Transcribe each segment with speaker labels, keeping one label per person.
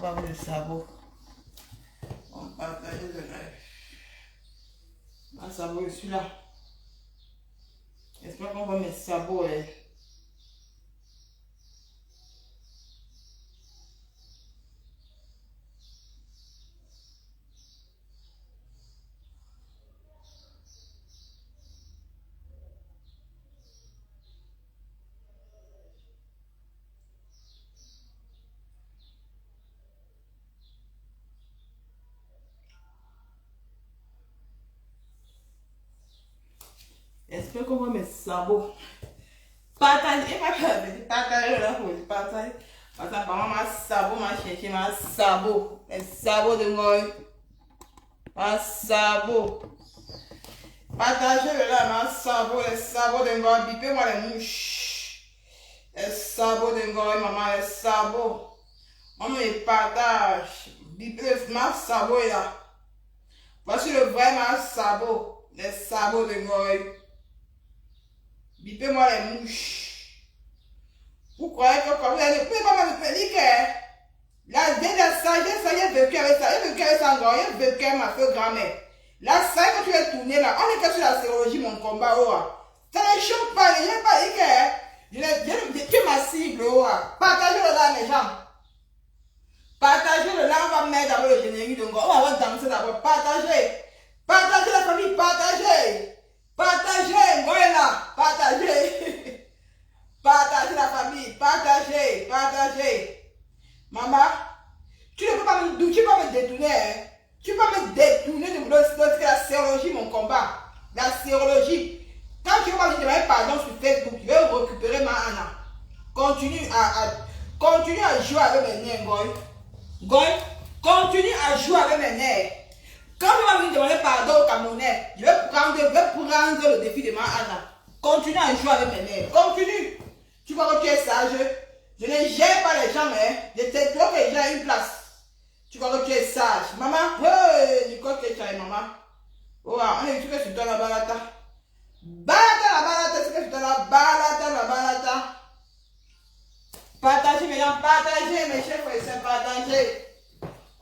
Speaker 1: va avec le sabot. On partage le live. Un sabot, je suis là. J'espère qu'on va mes sabots. J'espère qu'on va mes sabots. Partagez, partagez là, partagez. Parce que maman m'a sabot, m'a cherché ma sabot. Les sabots de moi. Ma sabot. Partagez le là, ma sabot, les sabots de moi. Bipez-moi les mouches. Les sabots de moi, maman, les sabots. Maman, les partage. Bipez ma sabot là. Voici le vrai ma sabot. Les sabots de moi. Bipez-moi les mouches. Vous croyez que comme vous ne pouvez pas me dire que la dernière ça, j'ai vécu avec ça, j'ai vécu avec ça encore, j'ai vécu avec ma soeur grand-mère. La salle que tu es tournée là, on était sur la sérologie, mon combat, ça ne choque pas, je n'ai pas dit que tu es ma cible, partagez-le là, mes gens. Partagez-le là, on va mettre d'abord le générique de Ngo, on va danser d'abord, partagez. Partagez la famille, partagez. Partagez, Ngo est là, partagez. Partagez la famille, partagez, partagez. Maman, tu ne peux pas me détourner. Hein? Tu peux pas me détourner de la sérologie, mon combat. La sérologie. Quand tu vas me demander pardon sur Facebook, je vais récupérer ma Anna. Continue à jouer avec mes nerfs, Goy. Goy, continue à jouer avec mes nerfs. Quand tu vas me demander pardon au Camerounais, je vais prendre le défi de ma Anna. Continue à jouer avec mes nerfs. Continue. Tu vois que tu es sage. Je ne gère pas les gens, hein. Je te bloque les gens à une place. Tu vois que tu es sage. Maman, hey, Nicole Ketchaï, maman. Oh, on est sur sur toi la balata. Balata, c'est que sur toi la balata. Partagez, mes gens, partagez, mes chers frères et sœurs, partagez.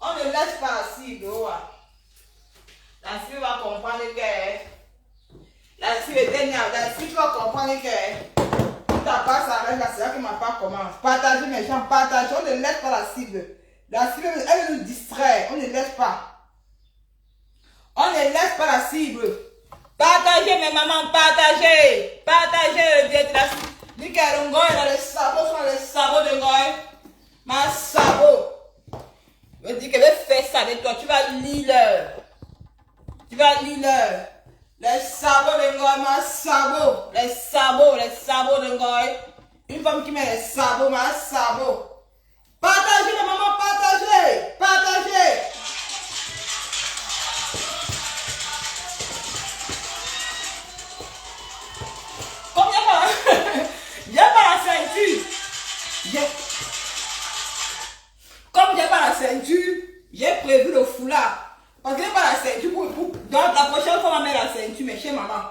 Speaker 1: On ne laisse pas la cible, oh. La cible va comprendre que. La cible est dernière, la cible va comprendre que. Ta passe avec la cible qui m'a pas commencé. Partagez mes gens, partagez. On ne laisse pas la cible. La cible, elle nous distrait. On ne laisse pas. On ne laisse pas la cible. Partagez mes mamans, partagez. Partagez le diète. Dis que Ngoy, les sabots sont les sabots de Ngoy. Ma sabot. Je dis que je vais faire ça avec toi. Tu vas lire. Tu vas lire. Les sabots de Ngoy, ma sabot. Les sabots de Ngoy. Une femme qui met les sabots, ma sabot. Partagez les mamans, partagez. Partagez. Comme il n'y a pas la ceinture. Comme il n'y a pas la ceinture, j'ai prévu le foulard. Parce qu'il n'y a pas la ceinture. Donc la prochaine fois, on va mettre la ceinture, mais chez maman.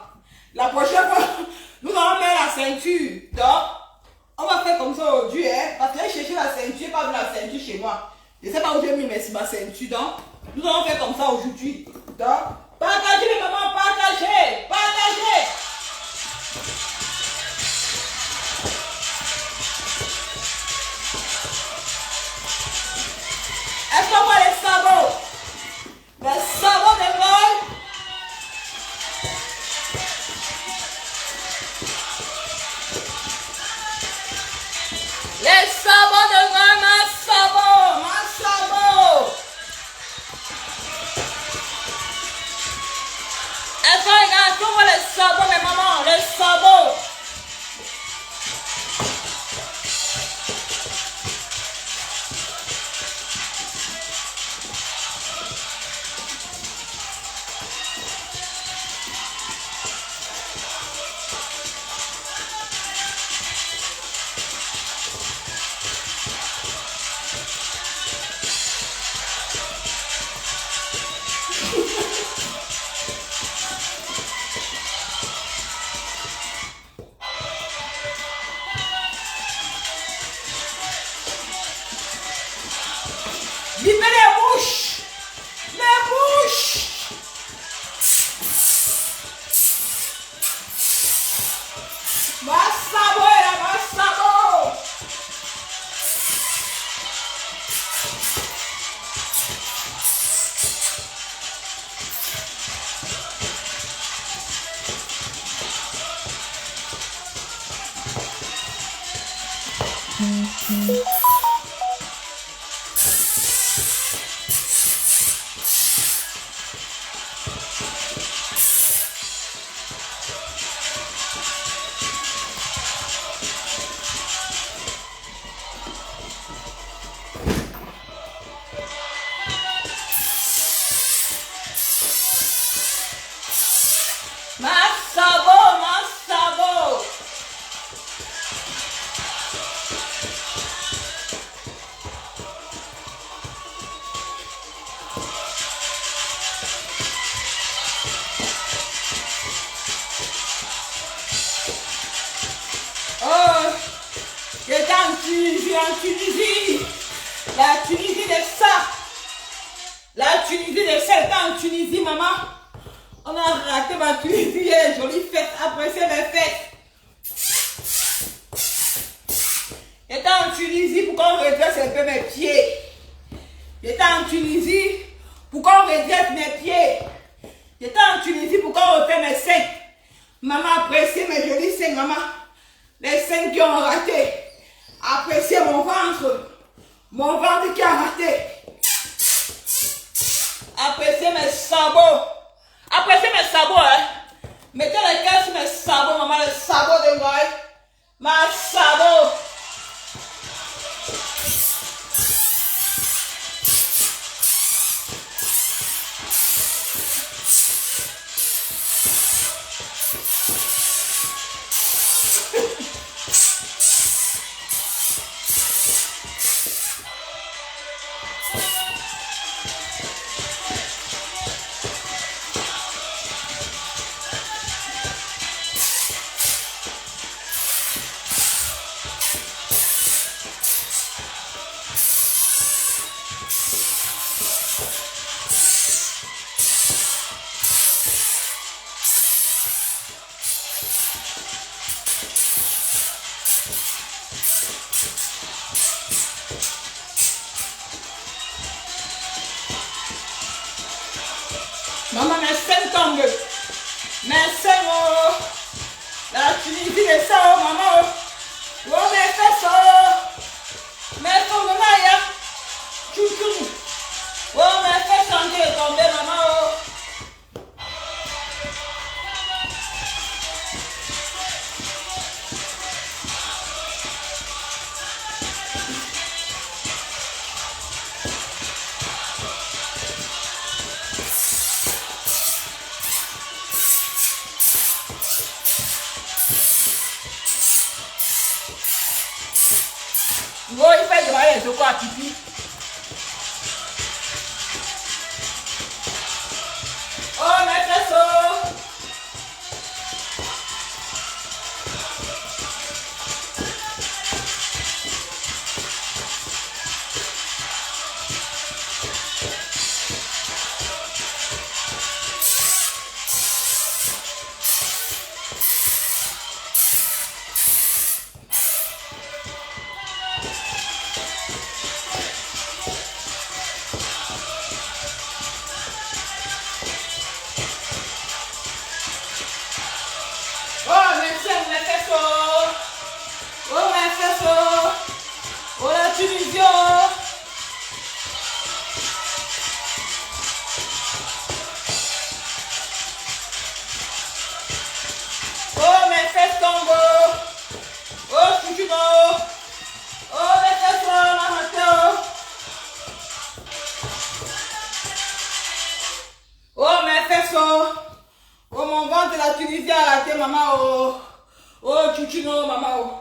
Speaker 1: La prochaine fois, nous allons mettre la ceinture. Donc, on va faire comme ça aujourd'hui, hein. Parce que j'ai cherché la ceinture, je n'ai pas vu la ceinture chez moi. Je ne sais pas où j'ai mis ma ceinture. Donc, nous allons faire comme ça aujourd'hui. Donc, partagez les mamans, partagez. Partagez. Est-ce qu'on voit les sabots? Les sabots de Ngoy. Les sabots de Ngoy, ma sabot. Ma sabot. Est-ce qu'on regarde? On voit les sabots, mes mamans? Les sabots. En Tunisie, la Tunisie de ça. La Tunisie de ça était en Tunisie, maman. On a raté ma Tunisie, jolie fête, appréciez mes fêtes. J'étais en Tunisie pour qu'on redresse un peu mes pieds. J'étais en Tunisie pour qu'on redresse mes pieds. J'étais en Tunisie pour qu'on refait mes seins. Maman, appréciez mes jolis seins, maman. Les seins qui ont raté. Appréciez mon ventre qui a raté. Appréciez mes sabots. Appréciez mes sabots, hein. Mettez les cœurs sur mes sabots, maman, les sabots de moi. Ma sabot. Maman, mes seins tombent. Mes seins, oh. La Tunisie de ça, oh, maman, oh. Oh, mes fesses, oh. Mes fesses, maman, ya. Chouchou. Oh, mes fesses sont en train de tomber, maman, oh. Oh, il fait de mariage, je crois, pipi. Oh, mes fesses, oh. Oh, mon ventre, la Tunisie a raté, maman. Oh, oh, chouchino, maman. Oh,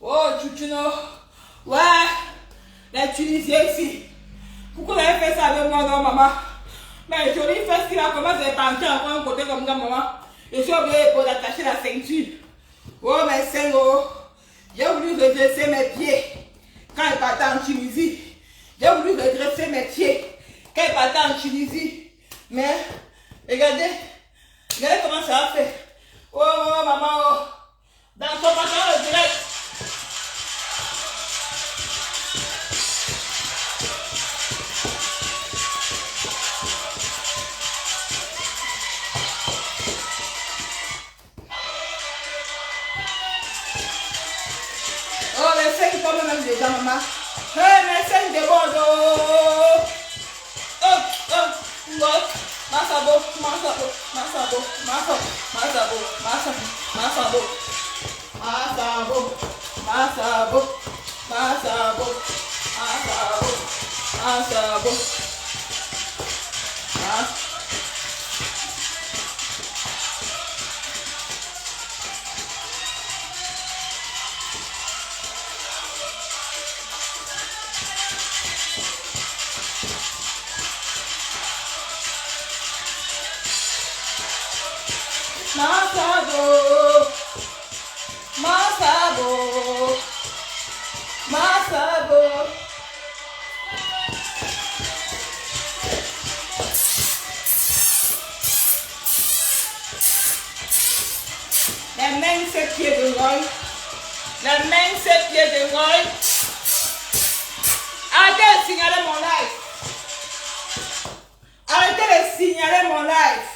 Speaker 1: oh chouchino. Ouais, les Tunisiens ici. Pourquoi vous avez fait ça avec moi, non, maman? Mais jolie fesse qui va commencer à pencher encore un côté comme ça, maman. Je suis obligée pour attacher la ceinture. Oh, mes seins, oh. J'ai voulu redresser mes pieds quand je partais en Tunisie. J'ai voulu redresser mes pieds quand je partais en Tunisie. Mais, regardez comment ça a fait. Oh, oh maman, oh. Dans son pantalon, le direct. Oh, les les seins tombent même déjà, maman. Mes seins débordent. Masabo. Les mains, ses pieds de rôle. Les mains, ses pieds de rôle. Arrêtez de signaler mon live. Arrêtez de signaler mon live.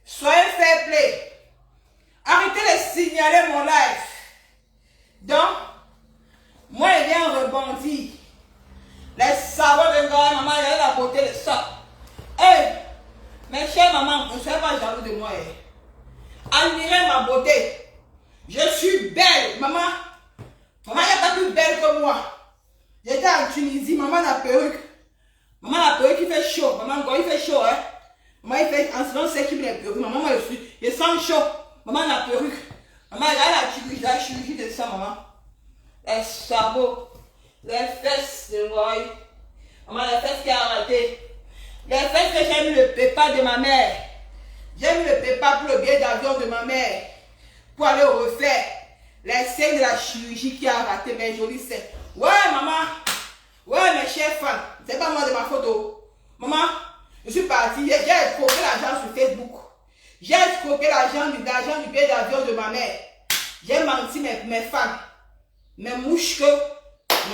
Speaker 1: Soyez fair play. Arrêtez de signaler mon live. Donc, moi, il vient rebondir. Les sabots de gars, maman, il y a la beauté de ça. Hey, mes chers mamans, ne soyez pas jaloux de moi. Admirez ma beauté. Je suis belle, maman. Maman, il n'y a pas plus belle que moi. J'étais en Tunisie, maman la perruque. Maman la perruque, il fait chaud. Maman, quand il fait chaud, hein. Maman, il fait en ce moment, c'est qui me les perruques. Maman, moi, je sens chaud. Maman, la perruque. Maman, il y a la chirurgie de ça, maman. Les sabots, les fesses de moi. Maman, les fesses qui a arrêté. Les fesses que j'ai mis le pépa de ma mère. J'ai mis le pépa pour le billet d'avion de ma mère. Pour aller refaire les seins de la chirurgie qui a raté mes jolis seins. Ouais, maman. Ouais, mes chers fans. C'est pas moi de ma photo. Maman, je suis partie. J'ai escroqué l'argent sur Facebook. J'ai escroqué l'argent du billet d'avion de ma mère. J'ai menti mes fans. Mes mouches que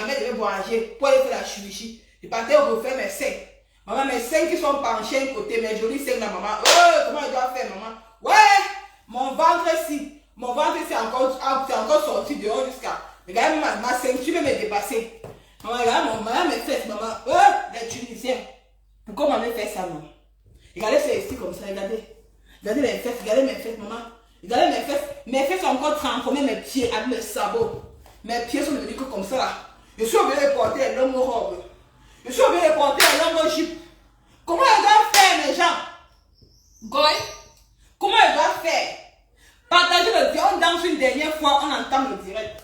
Speaker 1: ma mère devait voyager pour aller faire la chirurgie. Je partais refaire mes seins. Maman, mes seins qui sont penchés d'un côté, mes jolis seins là, maman. Oh, comment je dois faire, maman? Ouais, mon ventre ici. Mon ventre c'est encore sorti dehors jusqu'à. Regarde, ma ceinture me dépassée. Maman, regarde mes fesses, maman. Oh, les Tunisiens. Pourquoi maman fait ça, maman? Regardez c'est ici comme ça, regardez. Regardez mes fesses, regardez mes fesses, maman. Regardez mes fesses. Mes fesses sont encore transformées, mes pieds avec mes sabots. Mes pieds sont devenus comme ça là. Je suis obligé de porter les longues robes. Je suis obligé de porter les longues jupes. Comment je dois faire, mes gens? Goy? Comment je dois faire? Partagez le direct. On danse une dernière fois, on entame le direct.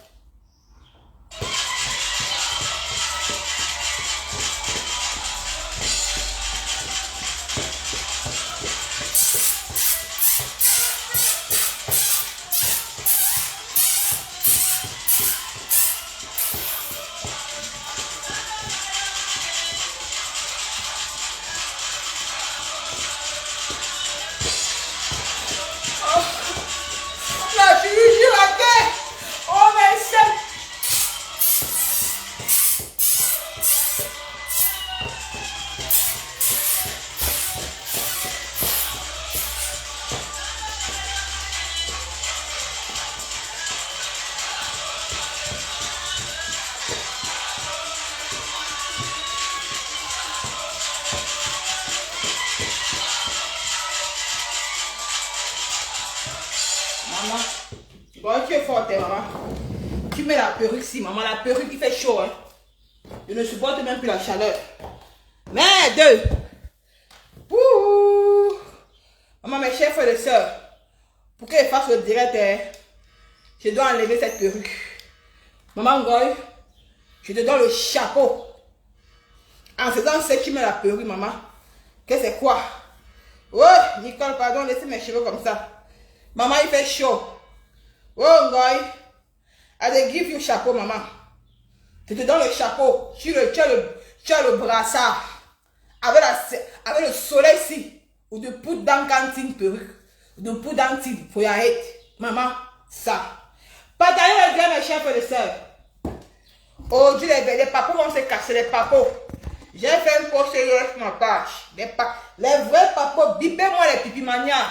Speaker 1: Maman, bon, tu es forte, maman. Tu mets la perruque ici, maman. La perruque, il fait chaud, hein. Je ne supporte même plus la chaleur. Merde! Ouh! Maman, mes chers frères et sœurs, pour que je fasse le direct, je dois enlever cette perruque. Maman Goy, je te donne le chapeau. En faisant ce qui met la perruque, maman. Que c'est quoi? Oh, Nicole, pardon, laissez mes cheveux comme ça. Maman, il fait chaud. Oh, Goy, I will give you chapeau, maman. Je te donne le chapeau. Tu as le brassard. Avec le soleil ici. Ou de poudre d'encantine perruque. Ou de poudre d'antine pour y arrêter. Maman, ça. Partagez le bien, mes chers frères et sœurs. Oh, Dieu, les papos vont se casser, les papos. J'ai fait un post hier sur ma page. Les vrais papos, bipez-moi les pipimanias.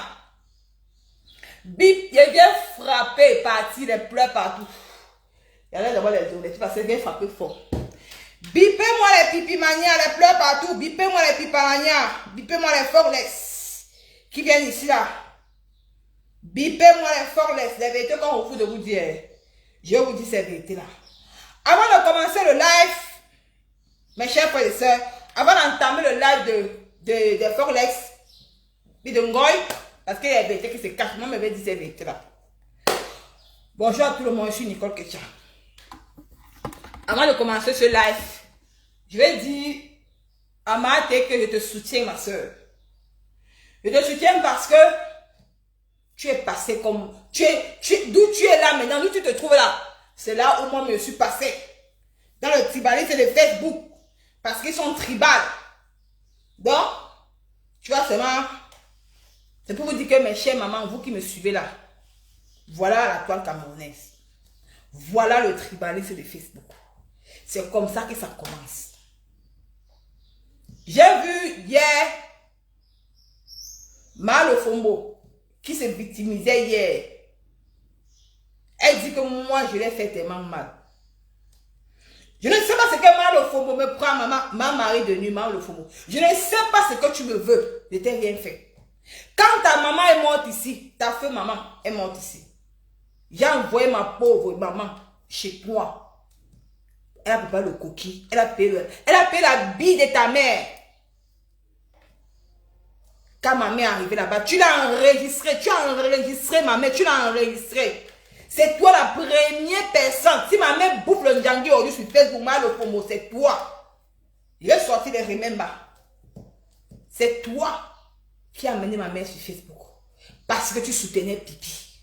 Speaker 1: Bip, il vient frapper et partir, les pleurs partout. Il y a d'abord les douleurs, parce que vient frapper fort. Bipez-moi les pipimanias, les pleurs partout. Bipez-moi les pipimanias. Bipez-moi les forless qui viennent ici là. Bipez-moi les forless, les vérités qu'on vous de vous dire. Je vous dis ces vérités là. Avant de commencer le live, mes chers frères et sœurs, avant d'entamer le live de forlex, puis de Ngoy, parce qu'il y a des vérités qui se cachent, moi je vais dire ces vérités là. Bonjour à tout le monde, je suis Nicole Ketcha. Avant de commencer ce live, je vais dire à Marthe que je te soutiens, ma soeur. Je te soutiens parce que tu es passé comme... d'où tu es là maintenant, d'où tu te trouves là. C'est là où moi je me suis passé. Dans le tribalisme de Facebook. Parce qu'ils sont tribales. Donc, tu vois seulement... C'est pour vous dire que mes chers mamans, vous qui me suivez là, voilà la toile camerounaise. Voilà le tribalisme de Facebook. C'est comme ça que ça commence. J'ai vu hier Malo Fombo qui se victimisait hier. Elle dit que moi je l'ai fait tellement mal. Je ne sais pas ce que Malo Fombo me prend, ma mari de nuit, Malo Fombo. Je ne sais pas ce que tu me veux. Je t'ai rien fait. Quand ta maman est morte ici, ta feu maman est morte ici. J'ai envoyé ma pauvre maman chez toi. Elle a préparé le coquille. Elle a payé la bille de ta mère. Quand ma mère est arrivée là-bas, tu l'as enregistré. Tu as enregistré ma mère. Tu l'as enregistré. C'est toi la première personne. Si ma mère bouffe le njangui aujourd'hui sur Facebook, Malo Fombo, c'est toi. Je vais sortir les remember. C'est toi qui a amené ma mère sur Facebook. Parce que tu soutenais Pipi.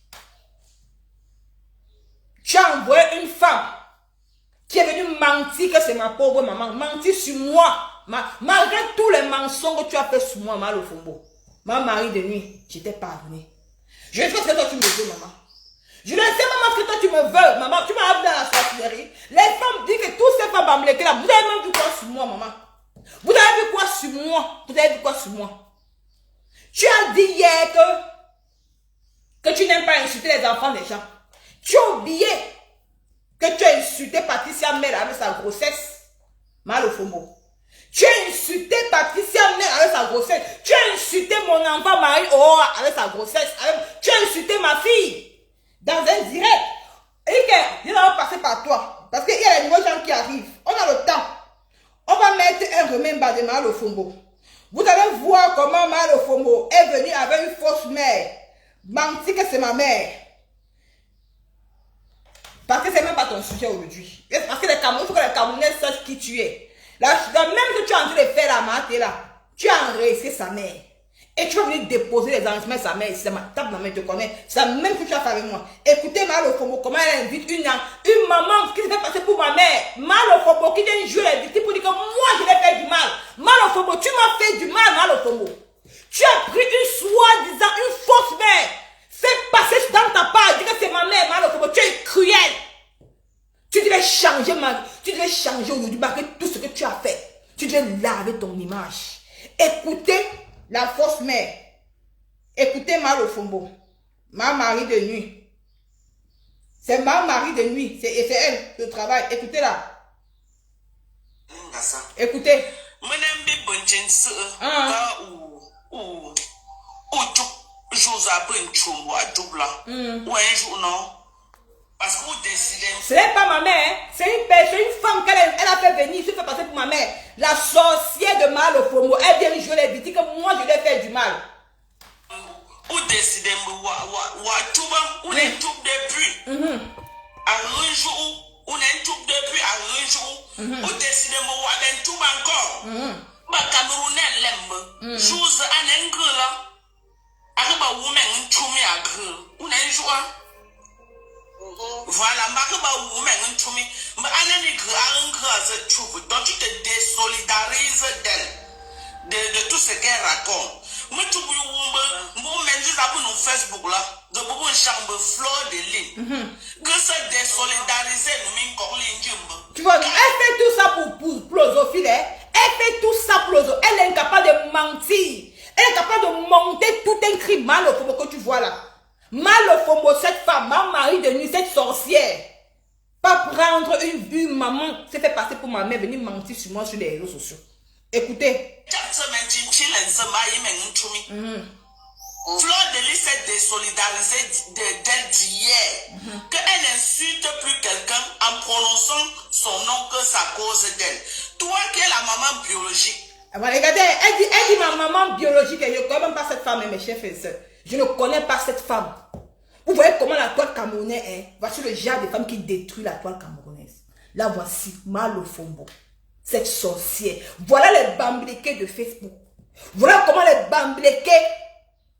Speaker 1: Tu as envoyé une femme qui est venue mentir que c'est ma pauvre maman. Mentir sur moi. Malgré tous les mensonges que tu as fait sur moi, Malo Fombo. Ma mari de nuit, je t'ai pardonné. Je sais ce que toi tu me veux, maman. Je ne sais maman ce que toi tu me veux, maman. Tu m'as appelé dans la sorcellerie. Les femmes disent que toutes ces femmes bamblées là, vous avez même vu quoi sur moi, maman? Vous avez vu quoi sur moi? Vous avez vu quoi sur moi? Tu as dit hier que tu n'aimes pas insulter les enfants des gens. Tu as oublié que tu as insulté Patricia Mel avec sa grossesse. Malo Fombo. Tu as insulté Patricia Mel avec sa grossesse. Tu as insulté mon enfant Marie Oa avec sa grossesse. Tu as insulté ma fille. Dans un direct. Et que je vais passer par toi. Parce qu'il y a les nouveaux gens qui arrivent. On a le temps. On va mettre un remember de Malo Fombo. Vous allez voir comment Malo Fombo est venu avec une fausse mère. Mentir que c'est ma mère. Parce que c'est même pas ton sujet aujourd'hui. Parce que les Camerounais, il faut que les Camerounais sachent qui tu es. La même que tu es en train de faire la maté là, tu as enregistré sa mère. Et tu vas venir déposer les enregistrements de sa mère. C'est ma table, ma mère te connaît. C'est la même que tu as fait avec moi. Écoutez Malo Fombo, comment elle invite une maman qui se fait passer pour ma mère. Malo Fombo qui vient jouer les victimes pour dire que moi je l'ai fait du mal. Malo Fombo, tu m'as fait du mal, Malo Fombo. Tu as pris une soi-disant, une fausse mère. Fais passer dans ta part, dis que c'est ma mère, Malo Fombo. Tu es cruel. Tu devais changer aujourd'hui malgré tout ce que tu as fait. Tu devais laver ton image. Écoutez la fausse mère. Écoutez Malo Fombo. Ma mari de nuit. C'est ma mari de nuit. C'est elle, le travail. Écoutez-la. Écoutez. Ce n'est pas ma mère, c'est une femme qu'elle a fait venir, je fais passer pour ma mère. La sorcière de Malo Fombo, elle vient jouer les bêtises que moi je lui ai fait du mal.
Speaker 2: Ou décide ou n'est tout depuis. Un jour, ou n'est tout depuis un jour. Ou décide ou n'est tout encore. Ma Camerounais l'aime. Chose un angle. Arriba woman to me a girl. Ou n'est joie. Voilà, ma woman to me. Mais un grand trouve. Donc tu te désolidarises d'elle. De tout ce qu'elle raconte. Moi, tu veux mon Facebook là, de beaucoup de chambres fleur de ligne. Que ça désolidariser nous.
Speaker 1: Tu vois, elle fait tout ça pour l'osophile. Elle fait tout ça pour l'osophile. Elle est incapable de mentir. Elle est capable de monter tout un cri Malo Fombo que tu vois là. Malo Fombo, cette femme, ma mari de nuit, cette sorcière. Pas prendre une maman qui s'est fait passer pour ma mère, venir mentir sur moi sur les réseaux sociaux. Écoutez.
Speaker 2: Fleur de Lys s'est désolidarisée d'elle d'hier. Qu'elle n'insulte plus quelqu'un en prononçant son nom que ça cause d'elle. Toi qui es la maman biologique.
Speaker 1: Regardez, elle dit ma maman biologique, et je ne connais même pas cette femme, mes chers frères et sœurs. Je ne connais pas cette femme. Vous voyez comment la toile camerounaise est. Voici le genre de femme qui détruit la toile camerounaise. Là, voici Malo Fombo, cette sorcière. Voilà les bambliqués de Facebook. Voilà comment les bambliqués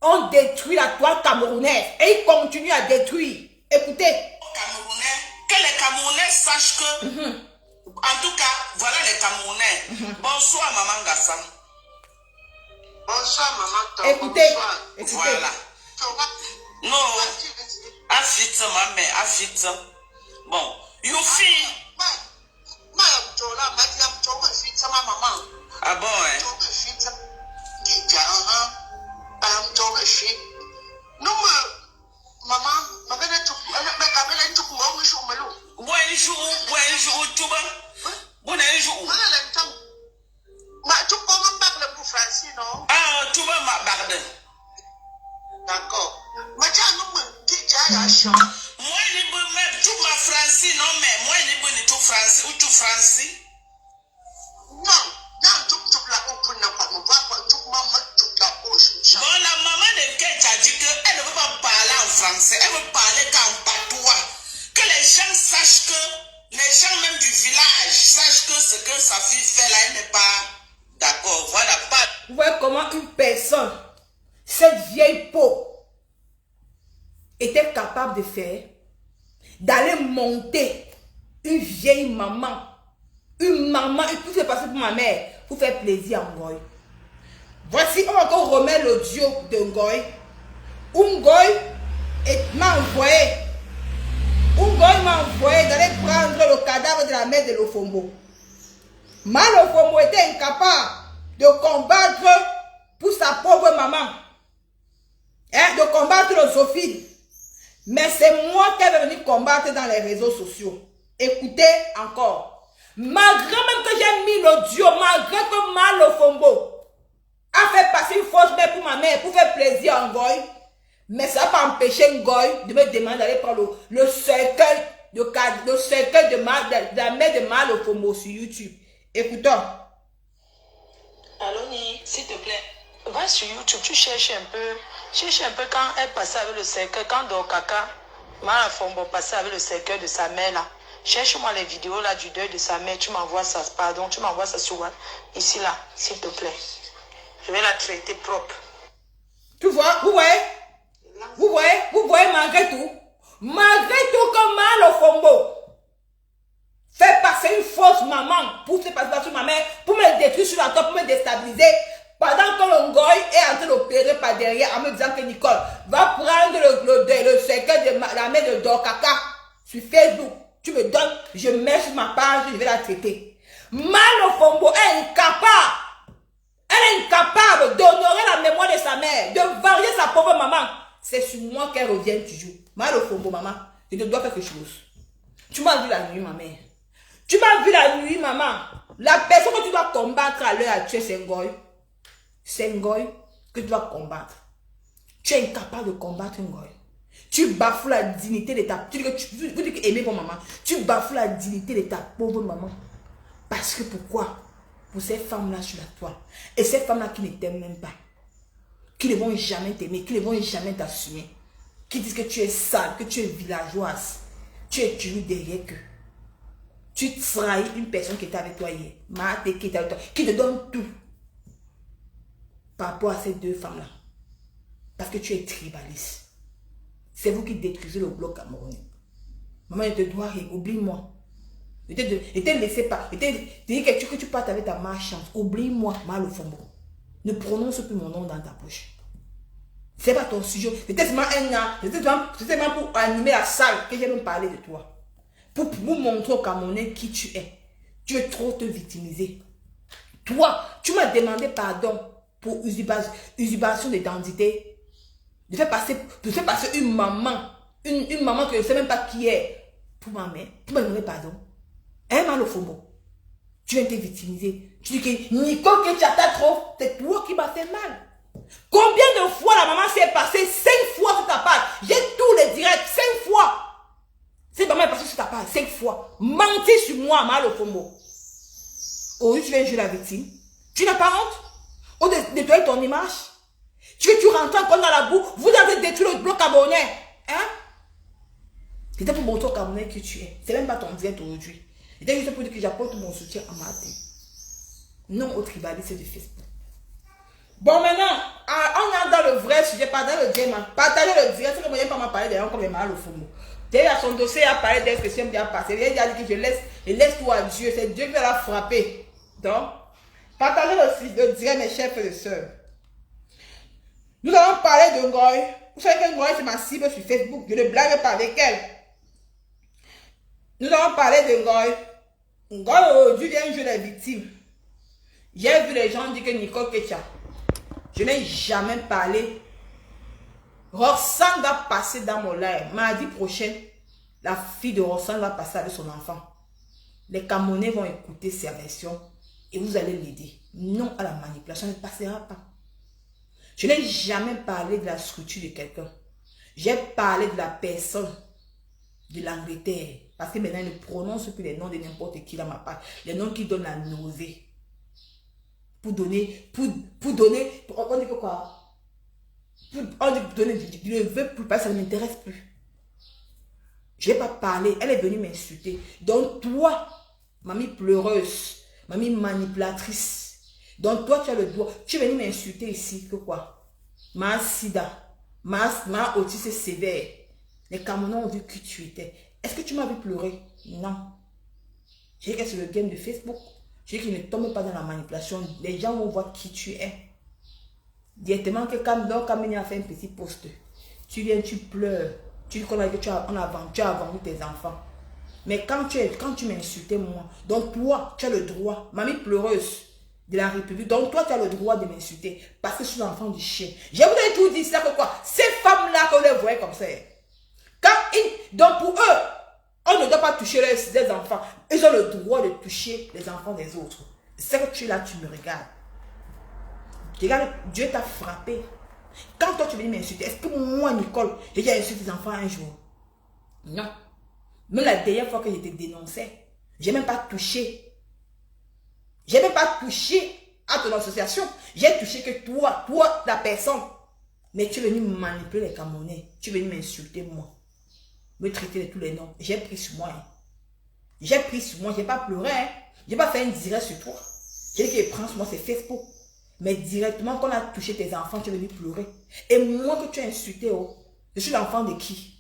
Speaker 1: ont détruit la toile camerounaise. Et ils continuent à détruire. Écoutez.
Speaker 2: Camerounais, que les Camerounais sachent que, en tout cas, voilà les Camerounais. Bonsoir, Maman Gassan. Bonsoir, Maman Tom.
Speaker 1: Écoutez.
Speaker 2: Voilà. Non, affite, ma mère, affite. Bon, you feel. Ah bon, hein? D'accord. Moi, tu m'as Francis, non, mais moi, je suis tout Francis, ou tout Francis. Non, bon, la maman de Kate a dit qu'elle ne veut pas parler en français, elle veut parler qu'en patois. Que les gens sachent que, les gens même du village sachent que ce que sa fille fait là, elle n'est pas d'accord. Voilà, pas.
Speaker 1: Vous voyez comment une personne, cette vieille peau, était capable de faire, d'aller monter une vieille maman, une maman, et tout se passer pour ma mère, pour faire plaisir à Ngoy. Voici, on va encore remettre l'audio de Ngoy. Ngoy m'a envoyé d'aller prendre le cadavre de la mère de Lofombo. Lofombo était incapable de combattre pour sa pauvre maman, de combattre le zoophile. Mais c'est moi qui vais venir combattre dans les réseaux sociaux. Écoutez encore. Malgré même que j'ai mis l'audio, malgré que Lofombo a fait passer une fausse mère pour ma mère, pour faire plaisir à Ngoy, mais ça n'a pas empêché Ngoy de me demander d'aller prendre le cercueil de la mère de Lofombo sur YouTube. Écoutons.
Speaker 3: Allons-y, s'il te plaît. Va sur YouTube, tu cherches un peu quand elle passait avec le cercueil, quand Dokaka, Lofombo passait avec le cercueil de sa mère là. Cherche-moi les vidéos là du deuil de sa mère, tu m'envoies ça, pardon, tu m'envoies ça sur ici là, s'il te plaît. Je vais la traiter propre.
Speaker 1: Tu vois, vous voyez malgré tout que Lofombo fait passer une fausse maman pour se passer sur ma mère, pour me détruire sur la table, pour me déstabiliser. Pendant que le Ngoy est en train d'opérer par derrière en me disant que Nicole va prendre le cercueil de la mère de Dokaka sur Facebook. Tu me donnes, je mets sur ma page, je vais la traiter. Lofombo est incapable. Elle est incapable d'honorer la mémoire de sa mère, de varier sa pauvre maman. C'est sur moi qu'elle revient toujours. Lofombo, maman, je te dois quelque chose. Tu m'as vu la nuit, ma mère. Tu m'as vu la nuit, maman. La personne que tu dois combattre à l'heure actuelle, c'est Ngoy. C'est Ngoy que tu dois combattre. Tu es incapable de combattre Ngoy. Tu bafoues la dignité de ta... Tu dis que aimer pour maman. Tu bafoues la dignité de ta pauvre maman. Parce que pourquoi? Pour ces femmes-là sur la toile. Et ces femmes-là qui ne t'aiment même pas. Qui ne vont jamais t'aimer. Qui ne vont jamais t'assumer. Qui disent que tu es sale, que tu es villageoise. Tu es toujours derrière eux. Tu trahis une personne qui était avec toi hier. Qui était avec toi. Qui te donne tout. Par rapport à ces deux femmes-là. Parce que tu es tribaliste. C'est vous qui détruisez le bloc camerounais. Maman, je te dois rien. Oublie-moi. Je t'ai laissé pas. Je t'ai dit que tu partes avec ta malchance. Oublie-moi, Lofombo. Ne prononce plus mon nom dans ta bouche. C'est pas ton sujet. C'était seulement un an. C'était seulement pour animer la salle que j'ai même parlé de toi. Pour vous montrer au Camerounais qui tu es. Tu veux trop te victimiser. Toi, tu m'as demandé pardon pour usurpation d'identité. De faire passer une maman. Une maman que je ne sais même pas qui est. pour ma mère, pour me demander pardon. Hein, Malofombo? Tu viens te victimiser. Tu dis que Nico, que tu as trop, c'est toi qui m'as fait mal. Combien de fois la maman s'est passée? 5 fois sur ta page. J'ai tous les directs, 5 fois. Cette maman est passée sur ta page 5 fois. Mentir sur moi, Malofombo. Oh, tu viens jouer la victime. Tu n'as pas honte? On nettoie ton image. Tu rentres encore dans la boue. Vous avez détruit le bloc camerounais. Hein? C'était pour montrer au Camerounais que tu es. C'est même pas ton direct aujourd'hui. C'était juste pour dire que j'apporte mon soutien à ma tête. Non au tribalisme de Facebook. Bon, maintenant, on est dans le vrai sujet, pas dans le diamant. Partagez le direct. C'est que je ne pas m'en parler d'ailleurs comme les mal au fond. D'ailleurs, son dossier a parlé d'expression bien passée. Il a dit que je laisse tout à Dieu. C'est Dieu qui va la frapper. Donc, partagez le direct, mes chers frères et sœurs. Nous allons parler de Ngoy. Vous savez que Ngoy, c'est ma cible sur Facebook. Je ne blague pas avec elle. Nous allons parler de Ngoy. Ngoy, aujourd'hui, vient jouer les victimes. J'ai vu les gens dire que Nicole Ketia. Je n'ai jamais parlé. Roxane va passer dans mon live. Mardi prochain, la fille de Roxane va passer avec son enfant. Les Camerounais vont écouter ces versions et vous allez l'aider. Non à la manipulation, ne passera pas. Je n'ai jamais parlé de la structure de quelqu'un. J'ai parlé de la personne de l'Angleterre. Parce que maintenant, ils ne prononcent plus les noms de n'importe qui dans ma page. Les noms qui donnent la nausée. Pour donner, on dit que quoi? On dit donner, je ne veux plus, parce que ça ne m'intéresse plus. Je n'ai pas parlé, elle est venue m'insulter. Donc toi, mamie pleureuse, mamie manipulatrice, donc toi tu as le droit, tu es venue m'insulter ici, que quoi? Ma sida, ma autisme sévère. Les Camerounais ont vu qui tu étais. Est-ce que tu m'as vu pleurer? Non. J'ai dit que c'est le game de Facebook. J'ai dit qu'il ne tombe pas dans la manipulation. Les gens vont voir qui tu es. Directement que Kamini a fait un petit post. Tu viens, tu pleures. Tu dis qu'on a vendu tes enfants. Mais quand tu m'insultais moi, donc toi, tu as le droit, mamie pleureuse de la République, donc toi, tu as le droit de m'insulter parce que je suis l'enfant du chien. Je vous ai tout dit, c'est que quoi? Ces femmes-là, qu'on les voyait comme ça. Donc pour eux, on ne doit pas toucher les enfants. Ils ont le droit de toucher les enfants des autres. C'est que tu es là, tu me regardes. Regarde, Dieu t'a frappé. Quand toi tu viens m'insulter, est-ce que moi, Nicole, j'ai déjà insulté tes enfants un jour? Non. Même la dernière fois que je te dénonçais, j'ai même pas touché. J'ai même pas touché à ton association. J'ai touché que toi, la personne. Mais tu es venu manipuler les Camerounais. Tu es venu m'insulter moi. Me traiter de tous les noms. J'ai pris sur moi. Hein. J'ai pris sur moi. J'ai pas pleuré. Hein. J'ai pas fait un direct sur toi. J'ai dit que prends sur moi, c'est Facebook. Mais directement, quand on a touché tes enfants, tu es venu pleurer. Et moi que tu as insulté, oh, je suis l'enfant de qui?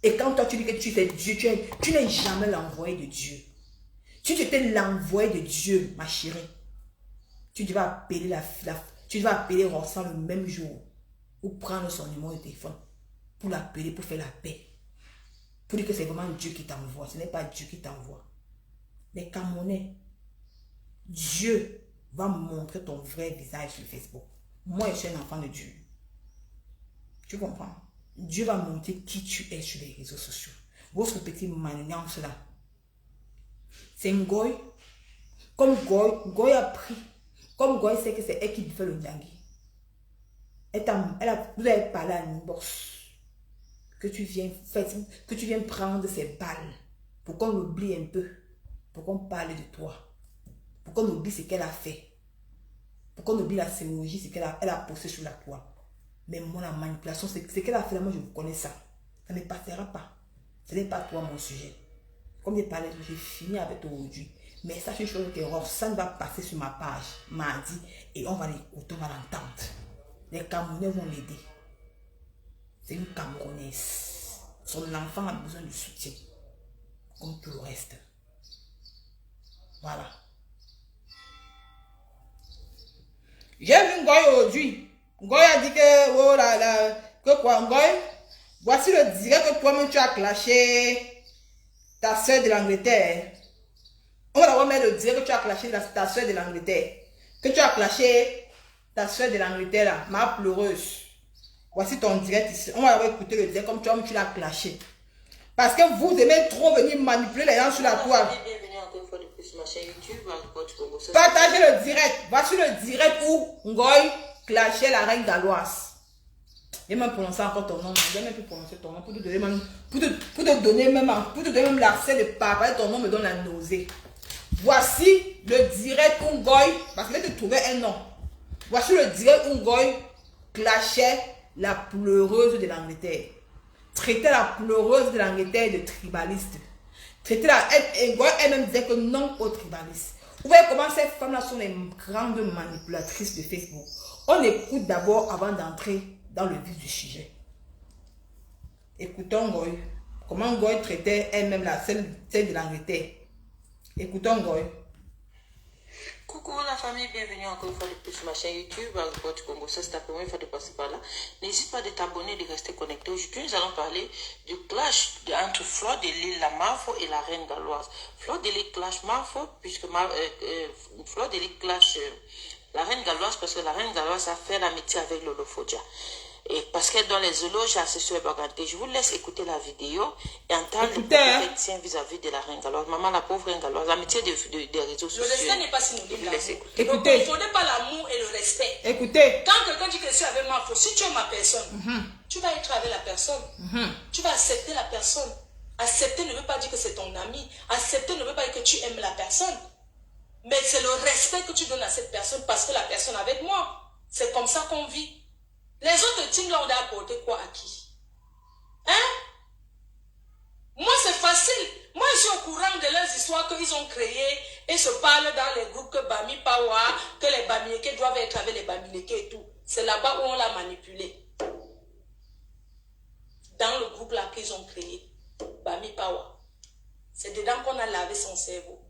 Speaker 1: Et quand toi tu dis que tu es Dieu, tu n'es jamais l'envoyé de Dieu. Tu étais l'envoyé de Dieu, ma chérie. Tu devais appeler tu devais appeler Roxane le même jour. Ou prendre son numéro de téléphone. Pour l'appeler, pour faire la paix. Pour dire que c'est vraiment Dieu qui t'envoie. Ce n'est pas Dieu qui t'envoie. Les Camerounais, Dieu va montrer ton vrai visage sur Facebook. Moi, je suis un enfant de Dieu. Tu comprends? Dieu va montrer qui tu es sur les réseaux sociaux. Votre petit manigance là. C'est un Ngoy. Comme Ngoy a pris. Comme Ngoy sait que c'est elle qui fait le dangui. Vous avez parlé à Nibox. Que tu viens prendre ces balles. Pour qu'on oublie un peu. Pour qu'on parle de toi. Pour qu'on oublie ce qu'elle a fait. Pour qu'on oublie la chirurgie, ce qu'elle a posé sur la toile. Mais moi, la manipulation, c'est ce qu'elle a fait là, moi je vous connais ça. Ça ne passera pas. Ce n'est pas toi mon sujet. Comme j'ai parlé, j'ai fini avec toi aujourd'hui. Mais sache une chose que Roxane va passer sur ma page mardi et on va l'écouter, on va l'entendre. Les Camerounais vont l'aider. C'est une Camerounaise. Son enfant a besoin de soutien. Comme tout le reste. Voilà. J'ai vu Ngoy aujourd'hui. Ngoy a dit que, oh là là, que quoi, Ngoy? Voici le direct que toi-même tu as clashé ta soeur de l'Angleterre. On va d'abord mettre le direct que tu as clashé ta soeur de l'Angleterre. Que tu as clashé ta soeur de l'Angleterre là, ma pleureuse. Voici ton direct ici. On va d'abord écouter le direct comme tu l'as clashé. Parce que vous aimez trop venir manipuler les gens sur la toile.
Speaker 3: Bienvenue encore une fois de plus sur ma chaîne YouTube.
Speaker 1: Partagez le direct. Voici le direct où Ngoy clashait la reine galloise. J'ai même prononcé encore ton nom. Je n'ai même plus prononcé ton nom pour te donner même, pour te donner même l'accès de parler ton nom me donne la nausée. Voici le direct où Ngoy, parce qu'il a trouvé un nom. Voici le direct où Ngoy clashait la pleureuse de l'Angleterre. Traitait la pleureuse de l'Angleterre de tribaliste. Traitait la... Ngoy elle-même disait que non aux tribalistes. Vous voyez comment ces femmes-là sont les grandes manipulatrices de Facebook. On écoute d'abord avant d'entrer dans le vif du sujet. Écoutons Ngoy. Comment Ngoy traitait elle-même celle de l'Angleterre. Écoutons Ngoy.
Speaker 3: Coucou la famille, bienvenue encore une fois de plus sur ma chaîne YouTube, Agriculture Congo. Ça c'est ta première fois de passer par là. N'hésite pas de t'abonner et de rester connecté. Aujourd'hui, nous allons parler du clash entre Fleur de Lys, la Marfo et la reine galloise. Fleur de Lys clash Marfo, puisque Fleur de Lys clash la reine galloise, parce que la reine galloise a fait l'amitié avec Lolo Fodja. Et parce qu'elle donne les éloges à ce sur Baganté. Je vous laisse écouter la vidéo et entendre le qu'elle tient vis-à-vis de la reine galloise. Maman, la pauvre reine galloise, l'amitié des réseaux sociaux.
Speaker 4: Le respect n'est pas synonyme d'amour.
Speaker 1: Écoutez.
Speaker 4: Donc, il ne faudrait pas l'amour et le respect.
Speaker 1: Écoutez.
Speaker 4: Quand quelqu'un dit que je suis avec moi, si tu es ma personne, tu vas être avec la personne. Tu vas accepter la personne. Accepter ne veut pas dire que c'est ton ami. Accepter ne veut pas dire que tu aimes la personne. Mais c'est le respect que tu donnes à cette personne parce que la personne est avec moi. C'est comme ça qu'on vit. Les autres teams là, on a apporté quoi à qui? Hein? Moi, c'est facile. Moi, je suis au courant de leurs histoires qu'ils ont créées et se parlent dans les groupes que Bami Pawa, que les Bamileke doivent être avec les Bamileke et tout. C'est là-bas où on l'a manipulé. Dans le groupe là qu'ils ont créé, Bami Pawa. C'est dedans qu'on a lavé son cerveau.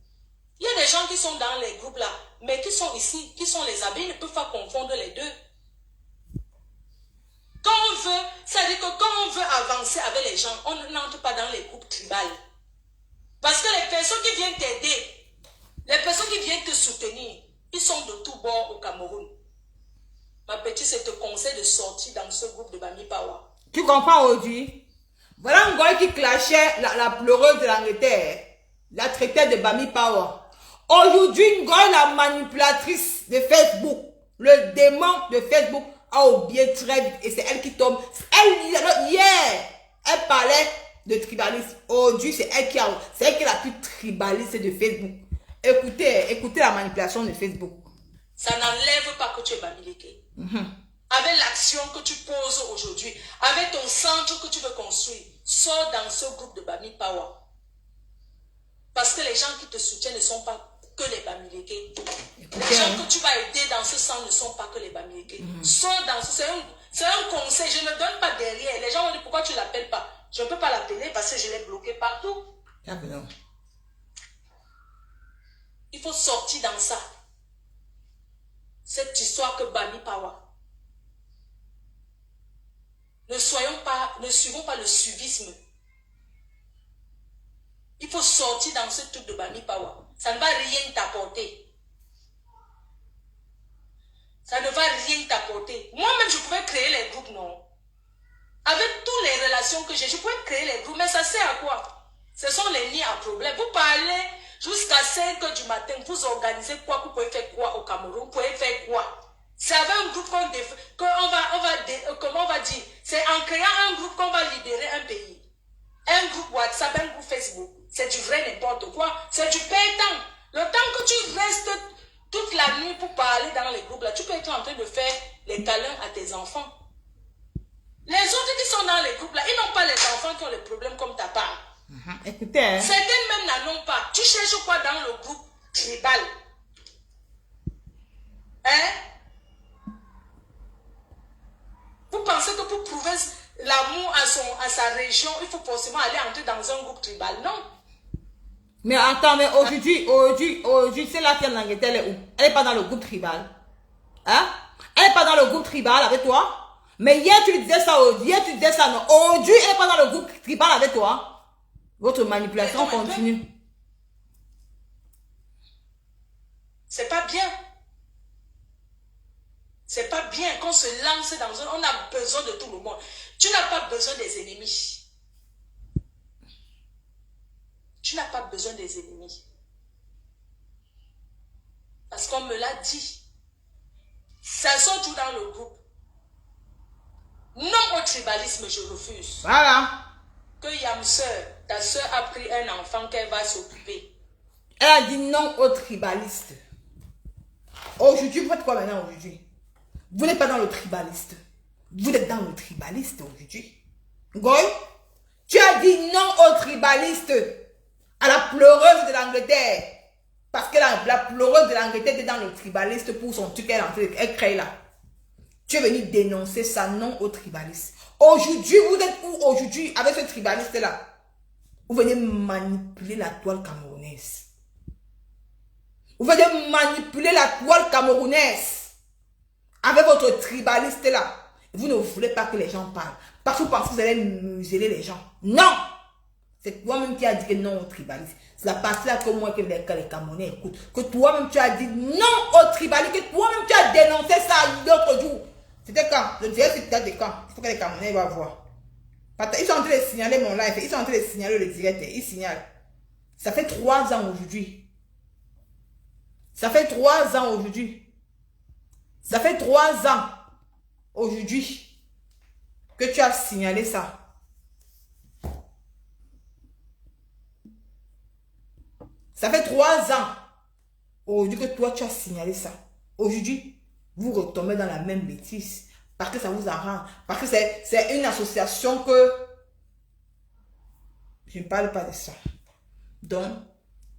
Speaker 4: Il y a des gens qui sont dans les groupes là, mais qui sont ici, qui sont les abeilles, ils ne peuvent pas confondre les deux. Quand on veut, c'est-à-dire que quand on veut avancer avec les gens, on n'entre pas dans les groupes tribales. Parce que les personnes qui viennent t'aider, les personnes qui viennent te soutenir, ils sont de tous bords au Cameroun. Ma petite, c'est te conseil de sortir dans ce groupe de Bami Pawa.
Speaker 1: Tu comprends aujourd'hui? Voilà Ngoy qui clashait la pleureuse de l'Angleterre, la traitait de Bami Pawa. Aujourd'hui, Ngoy, la manipulatrice de Facebook, le démon de Facebook, a oublié très vite et c'est elle qui tombe. Hier, elle parlait de tribalisme. Aujourd'hui, c'est elle qui est la plus tribaliste de Facebook. Écoutez la manipulation de Facebook.
Speaker 4: Ça n'enlève pas que tu es Bamileke. Avec l'action que tu poses aujourd'hui, avec ton centre que tu veux construire, sors dans ce groupe de Bami Pawa. Parce que les gens qui te soutiennent ne sont pas que les Bamileke. Les gens que tu vas aider dans ce sens ne sont pas que les Bamileke. Sors dans ce... C'est un conseil. Je ne donne pas derrière. Les gens vont dire pourquoi tu ne l'appelles pas. Je ne peux pas l'appeler parce que je l'ai bloqué partout. Il faut sortir dans ça. Cette histoire que Bami Pawa. Ne suivons pas le suivisme. Il faut sortir dans ce truc de Bami Pawa. Ça ne va rien t'apporter. Ça ne va rien t'apporter. Moi-même, je pouvais créer les groupes, non? Avec toutes les relations que j'ai, je pouvais créer les groupes, mais ça sert à quoi? Ce sont les nids à problème. Vous parlez jusqu'à 5 h du matin, vous organisez quoi? Vous pouvez faire quoi au Cameroun? Vous pouvez faire quoi? C'est avec un groupe comment on va dire? C'est en créant un groupe qu'on va libérer un pays. Un groupe WhatsApp, un groupe Facebook. C'est du vrai n'importe quoi. C'est du payant. Le temps que tu restes toute la nuit pour parler dans les groupes là, tu peux être en train de faire les câlins à tes enfants. Les autres qui sont dans les groupes là, ils n'ont pas les enfants qui ont les problèmes comme ta part.
Speaker 1: Écoutez. Hein.
Speaker 4: Certaines même n'en ont pas. Tu cherches quoi dans le groupe tribal? Hein? Vous pensez que pour prouver l'amour à sa région, il faut forcément aller entrer dans un groupe tribal? Non.
Speaker 1: Mais attends, mais aujourd'hui, c'est là qui est en Angleterre, elle est où? Elle n'est pas dans le groupe tribal. Hein? Elle n'est pas dans le groupe tribal avec toi? Mais hier, tu disais ça, hier, tu disais ça, non? Aujourd'hui, elle n'est pas dans le groupe tribal avec toi? Votre manipulation continue.
Speaker 4: C'est pas bien. C'est pas bien qu'on se lance dans un... On a besoin de tout le monde. Tu n'as pas besoin des ennemis. Tu n'as pas besoin des ennemis. Parce qu'on me l'a dit. Ça sort tout dans le groupe. Non au tribalisme, je refuse.
Speaker 1: Voilà.
Speaker 4: Que ta soeur a pris un enfant qu'elle va s'occuper.
Speaker 1: Elle a dit non aux tribalistes. Aujourd'hui, vous faites quoi maintenant aujourd'hui? Vous n'êtes pas dans le tribaliste. Vous êtes dans le tribaliste aujourd'hui. Goy, tu as dit non aux tribalistes. À la pleureuse de l'Angleterre. Parce que la pleureuse de l'Angleterre était dans le tribaliste pour son truc qu'elle crée là. Tu es venu dénoncer ça, non aux tribalistes. Aujourd'hui, vous êtes où aujourd'hui avec ce tribaliste là? Vous venez manipuler la toile camerounaise. Vous venez manipuler la toile camerounaise avec votre tribaliste là. Vous ne voulez pas que les gens parlent. Parce que vous pensez que vous allez museler les gens. Non! C'est toi-même qui as dit que non au tribalisme. C'est la partie là que moi, que les Camerounais écoutent. Que toi-même tu as dit non au tribalisme. Que toi-même tu as dénoncé ça l'autre jour. C'était quand? Je dirais que c'était quand? Il faut que les Camerounais vont voir. Ils sont en train de signaler mon live. Ils sont en train de signaler le direct. Ils signalent. Ça fait 3 ans aujourd'hui. Ça fait 3 ans aujourd'hui. Ça fait 3 ans aujourd'hui que tu as signalé ça. Ça fait 3 ans aujourd'hui que toi tu as signalé ça. Aujourd'hui, vous retombez dans la même bêtise. Parce que ça vous arrange. Parce que c'est une association que... Je ne parle pas de ça. Donc,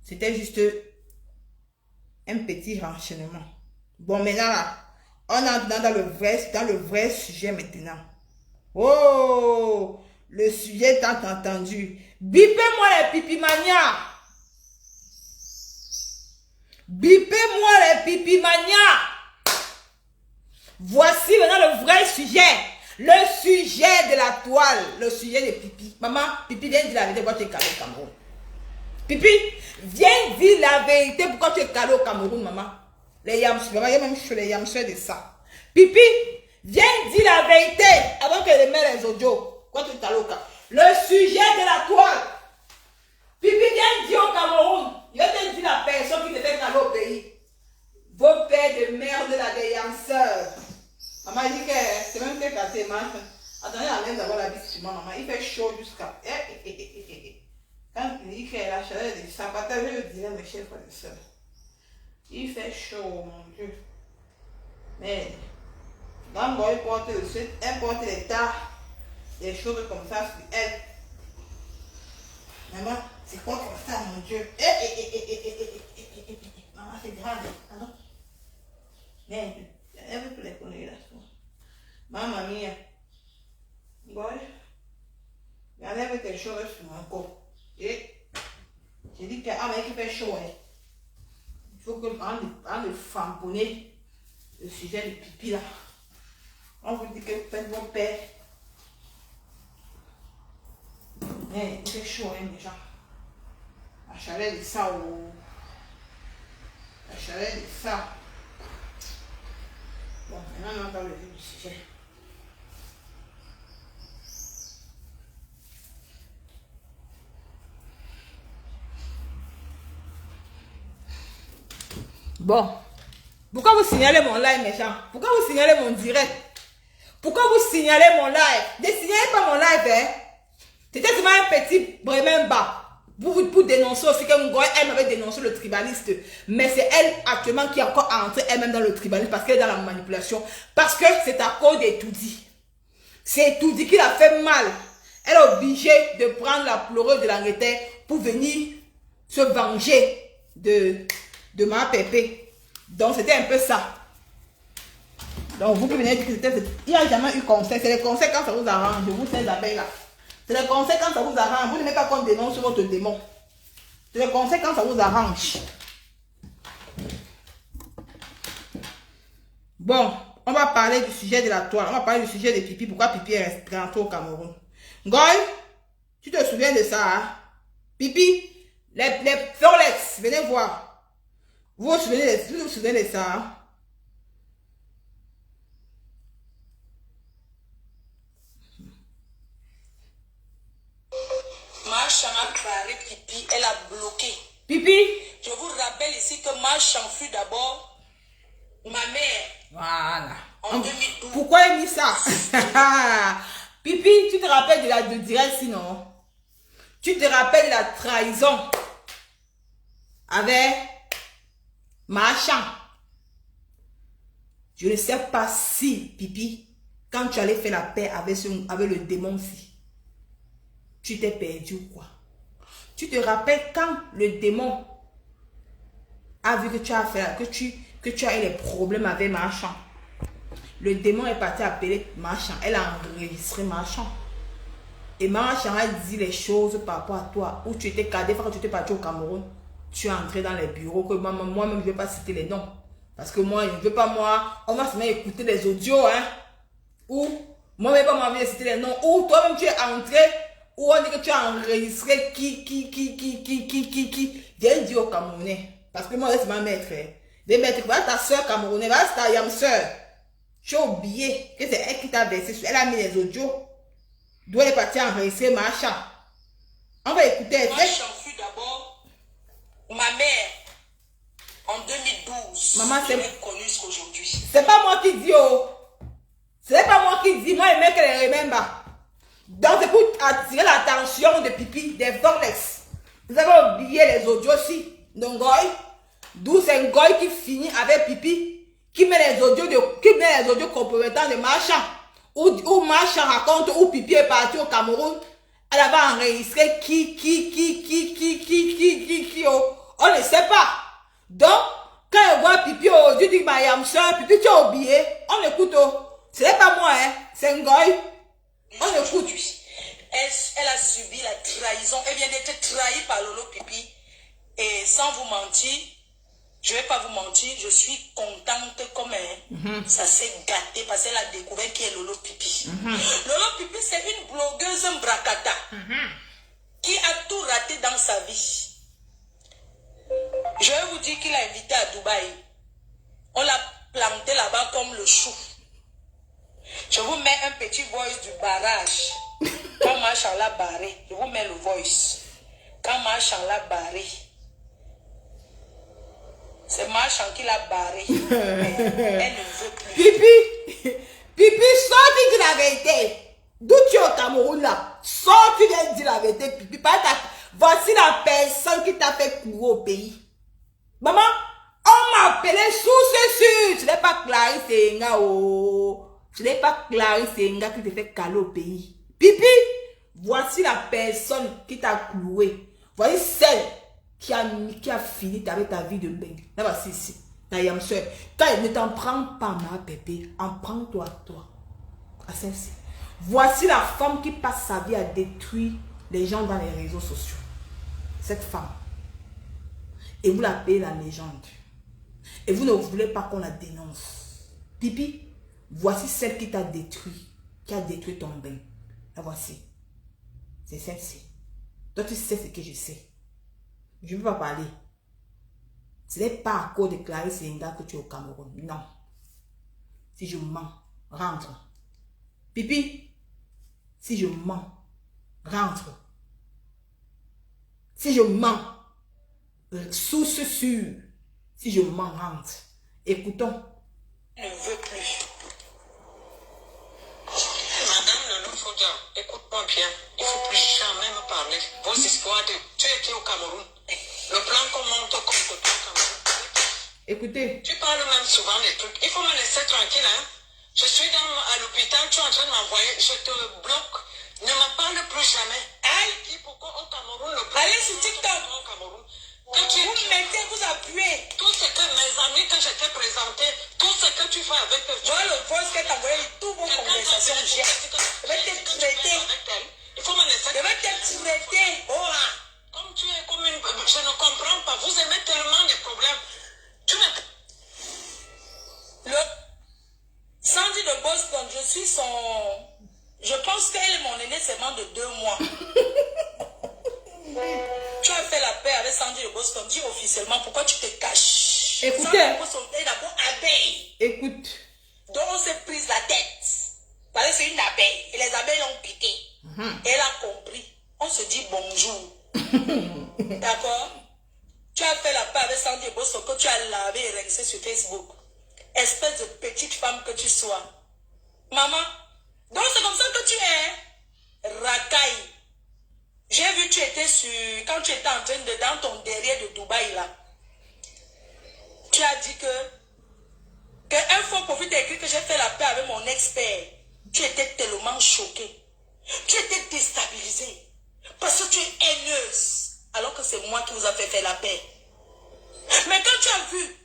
Speaker 1: c'était juste un petit renchaînement. Bon, maintenant là, on entre dans le vrai sujet maintenant. Oh, le sujet tant entendu. Bipez-moi les pipimanias. Bipez-moi les pipimanias. Voici maintenant le vrai sujet. Le sujet de la toile. Le sujet de Pipi. Maman, Pipi, viens dire la vérité pourquoi tu es calé au Cameroun. Pipi, viens dire la vérité pourquoi tu es calé au Cameroun, maman. Les yamseurs, il y a même chez les yamseurs de ça. Pipi, viens dire la vérité avant que je mette les audios. Pourquoi tu es calé au Cameroun. Le sujet de la toile. Pipi, viens dire au Cameroun. Je vais te dire la personne qui te fait calé au pays. Vos pères de merde là, des yamseurs. Maman dit que c'est même que quand tu marches. Attendez, la même d'avoir la bise sur moi, maman. Il fait chaud jusqu'à. Quand il dit que la chaleur de ça, partagez le dirait mes chers frères et sœurs. Il fait chaud, mon Dieu. Mais, quand moi, elle porte le suite, elle porte les tas, des choses comme ça sur elle. Maman, c'est quoi comme ça, mon Dieu? Maman, c'est grave. Pardon. Mais, elle veut que les conneries là. Maman mia. Boy. Regardez avec tes choses sur mon corps. Et j'ai dit que mais qui fait chaud. Il faut que on le famponner le sujet du pipi là. On vous dit que vous faites mon père. Mais il fait chaud déjà. La chaleur de ça la chaleur de ça. Bon, maintenant on va le vif du sujet. Bon, pourquoi vous signalez mon live, méchant? Pourquoi vous signalez mon direct? Pourquoi vous signalez mon live? Ne signalez pas mon live, hein? C'était seulement un petit bremen bas. Pour dénoncer aussi que Ngoy, elle m'avait dénoncé le tribaliste. Mais c'est elle actuellement qui est encore entrée elle-même dans le tribalisme parce qu'elle est dans la manipulation. Parce que c'est à cause d'Etoudi. C'est Etoudi qui l'a fait mal. Elle est obligée de prendre la pleureuse de l'Angleterre pour venir se venger de ma pépé. Donc c'était un peu ça. Donc vous pouvez venir dire que c'était... Il n'y a jamais eu conseil. C'est les conseils quand ça vous arrange. Je vous sais les abeilles là. C'est les conseils quand ça vous arrange. Vous n'aimez pas qu'on dénonce votre démon. C'est les conseils quand ça vous arrange. Bon, on va parler du sujet de la toile. On va parler du sujet de Pipi. Pourquoi Pipi est rentré au Cameroun? Goy, tu te souviens de ça, hein? Pipi, les Folex, venez voir. Vous vous souvenez de ça, hein?
Speaker 4: Moi, ça m'a parlé Pipi. Pipi, elle a bloqué.
Speaker 1: Pipi.
Speaker 4: Je vous rappelle ici que Marchand fut d'abord ma mère.
Speaker 1: Voilà.
Speaker 4: En 2012.
Speaker 1: Pourquoi il dit ça? Pipi, tu te rappelles de direct sinon? Tu te rappelles de la trahison avec Marchand? Je ne sais pas si, Pipi, quand tu allais faire la paix avec le démon-ci, tu t'es perdu ou quoi? Tu te rappelles quand le démon a vu que tu as fait, que tu as eu des problèmes avec Marchand? Le démon est parti appeler Marchand. Elle a enregistré Marchand. Et Marchand a dit les choses par rapport à toi. Où tu étais cadé, quand tu étais parti au Cameroun, tu es entré dans les bureaux. Que moi-même, je ne vais pas citer les noms. Parce que moi, je ne veux pas, on va se mettre à écouter les audios. Hein, ou moi-même, pas m'envie de citer les noms. Ou toi-même, tu es entré. Ou on dit que tu as enregistré qui. Viens dire au Camerounais. Parce que moi, c'est ma maître. Viens mettre, voilà ta soeur camerounaise, voilà ta yam soeur. Tu as oublié que c'est elle qui t'a versé sur. Elle a mis les audios. D'où elle est partie enregistrer Marchand. On va écouter.
Speaker 4: Marchand fut d'abord ma mère en 2012.
Speaker 1: Maman, c'est
Speaker 4: connue jusqu'aujourd'hui.
Speaker 1: C'est pas moi qui dis, oh. C'est pas moi qui dis. Moi, je mets qu'elle remember. Donc, c'est pour attirer l'attention de Pipi, des Vorlex. Vous avez oublié les audios aussi. Donc, Goy. D'où c'est un Goy qui finit avec Pipi. Qui met les audios compromettants de Marchand. Où Marchand raconte où Pipi est parti au Cameroun. Elle avait enregistré qui, oh. On ne sait pas. Donc, quand elle voit Pipi, oh, je dis, ma yam soeur, Pipi, tu as oublié. On écoute, oh. Ce n'est pas moi, hein. C'est un Goy. On écoute.
Speaker 4: Elle a subi la trahison. Elle vient d'être trahie par Lolo Pipi. Et sans vous mentir, je ne vais pas vous mentir, je suis contente comme ça s'est gâté parce qu'elle a découvert qui est Lolo Pipi. Lolo Pipi, c'est une blogueuse bracata qui a tout raté dans sa vie. Je vais vous dire qu'il a invité à Dubaï. On l'a planté là-bas comme le chou. Je vous mets un petit voice du barrage. Quand Marchand l'a barré, je vous mets le voice. Quand Marchand l'a barré, c'est Marchand qui l'a barré. Elle ne veut plus.
Speaker 1: Pipi, sors-tu de la vérité. D'où tu es au Cameroun là? Sors-tu de dire la vérité, Pipi. Voici la personne qui t'a fait courir au pays. Maman, on m'a appelé sous ce. Ce n'est pas Clarisse Enga, oh. Ce n'est pas Clarisse Enga qui te fait caler au pays. Pipi, voici la personne qui t'a cloué. Voici celle qui a fini avec ta vie de bain. Là, voici ici. Ta yam soeur. Quand elle ne t'en prend pas, ma bébé, en prends-toi à toi. À celle-ci. Voici la femme qui passe sa vie à détruire les gens dans les réseaux sociaux. Cette femme. Et vous l'appelez la légende. Et vous ne voulez pas qu'on la dénonce. Pipi, voici celle qui t'a détruit. Qui a détruit ton bain. La voici. C'est celle-ci. Toi, tu sais ce que je sais. Je ne veux pas parler. Ce n'est pas à cause de Clarisse Enga que tu es au Cameroun. Non. Si je mens, rentre. Pipi, si je mens, rentre. Si je mens, source sûre. Si je mens, rentre. Écoutons.
Speaker 4: Je ne veux plus.
Speaker 5: Madame Nono Fodia, écoute-moi bien. Il ne faut plus jamais me parler. Vos histoires de tu étais au Cameroun. Le plan qu'on monte comme côté au Cameroun.
Speaker 1: Écoutez.
Speaker 5: Tu parles même souvent des trucs. Il faut me laisser tranquille, hein. Je suis à l'hôpital, tu es en train de m'envoyer. Je te bloque. Ne me parle plus jamais. Aïe, pourquoi au Cameroun le plan?
Speaker 4: Allez sur TikTok.
Speaker 5: Au Cameroun.
Speaker 4: Vous mettez, vous appuyez.
Speaker 5: Tout ce que mes amis que je t'ai présenté, tout ce que tu fais avec eux.
Speaker 4: Voilà le voice que tu as envoyé, toutes vos conversations, j'ai. Je vais te traiter.
Speaker 5: Il faut me laisser.
Speaker 4: Je vais te traiter. Oh,
Speaker 5: comme tu es comme une... Je ne comprends pas. Vous aimez tellement des problèmes. Tu me...
Speaker 4: Sandy de Boston, je suis son... Je pense qu'elle est mon aînée seulement de 2 mois. Tu as fait la paix avec Sandy de Boston. Dis officiellement pourquoi tu te caches.
Speaker 1: Écoutez.
Speaker 4: Sandy de Boston est d'abord abeille.
Speaker 1: Écoute.
Speaker 4: Donc on s'est prise la tête. Parce que c'est une abeille. Et les abeilles l'ont piqué. Elle a compris. On se dit bonjour. D'accord? Tu as fait la paix avec Sandy et Boston que tu as lavé et réglé sur Facebook. Espèce de petite femme que tu sois. Maman, donc c'est comme ça que tu es. Racaille. J'ai vu tu étais sur... Quand tu étais en train de... Dans ton derrière de Dubaï là. Tu as dit que un faux profil t'a écrit que j'ai fait la paix avec mon expert. Tu étais tellement choqué. Tu étais déstabilisé. Parce que tu es haineuse. Alors que c'est moi qui vous a fait faire la paix. Mais quand tu as vu,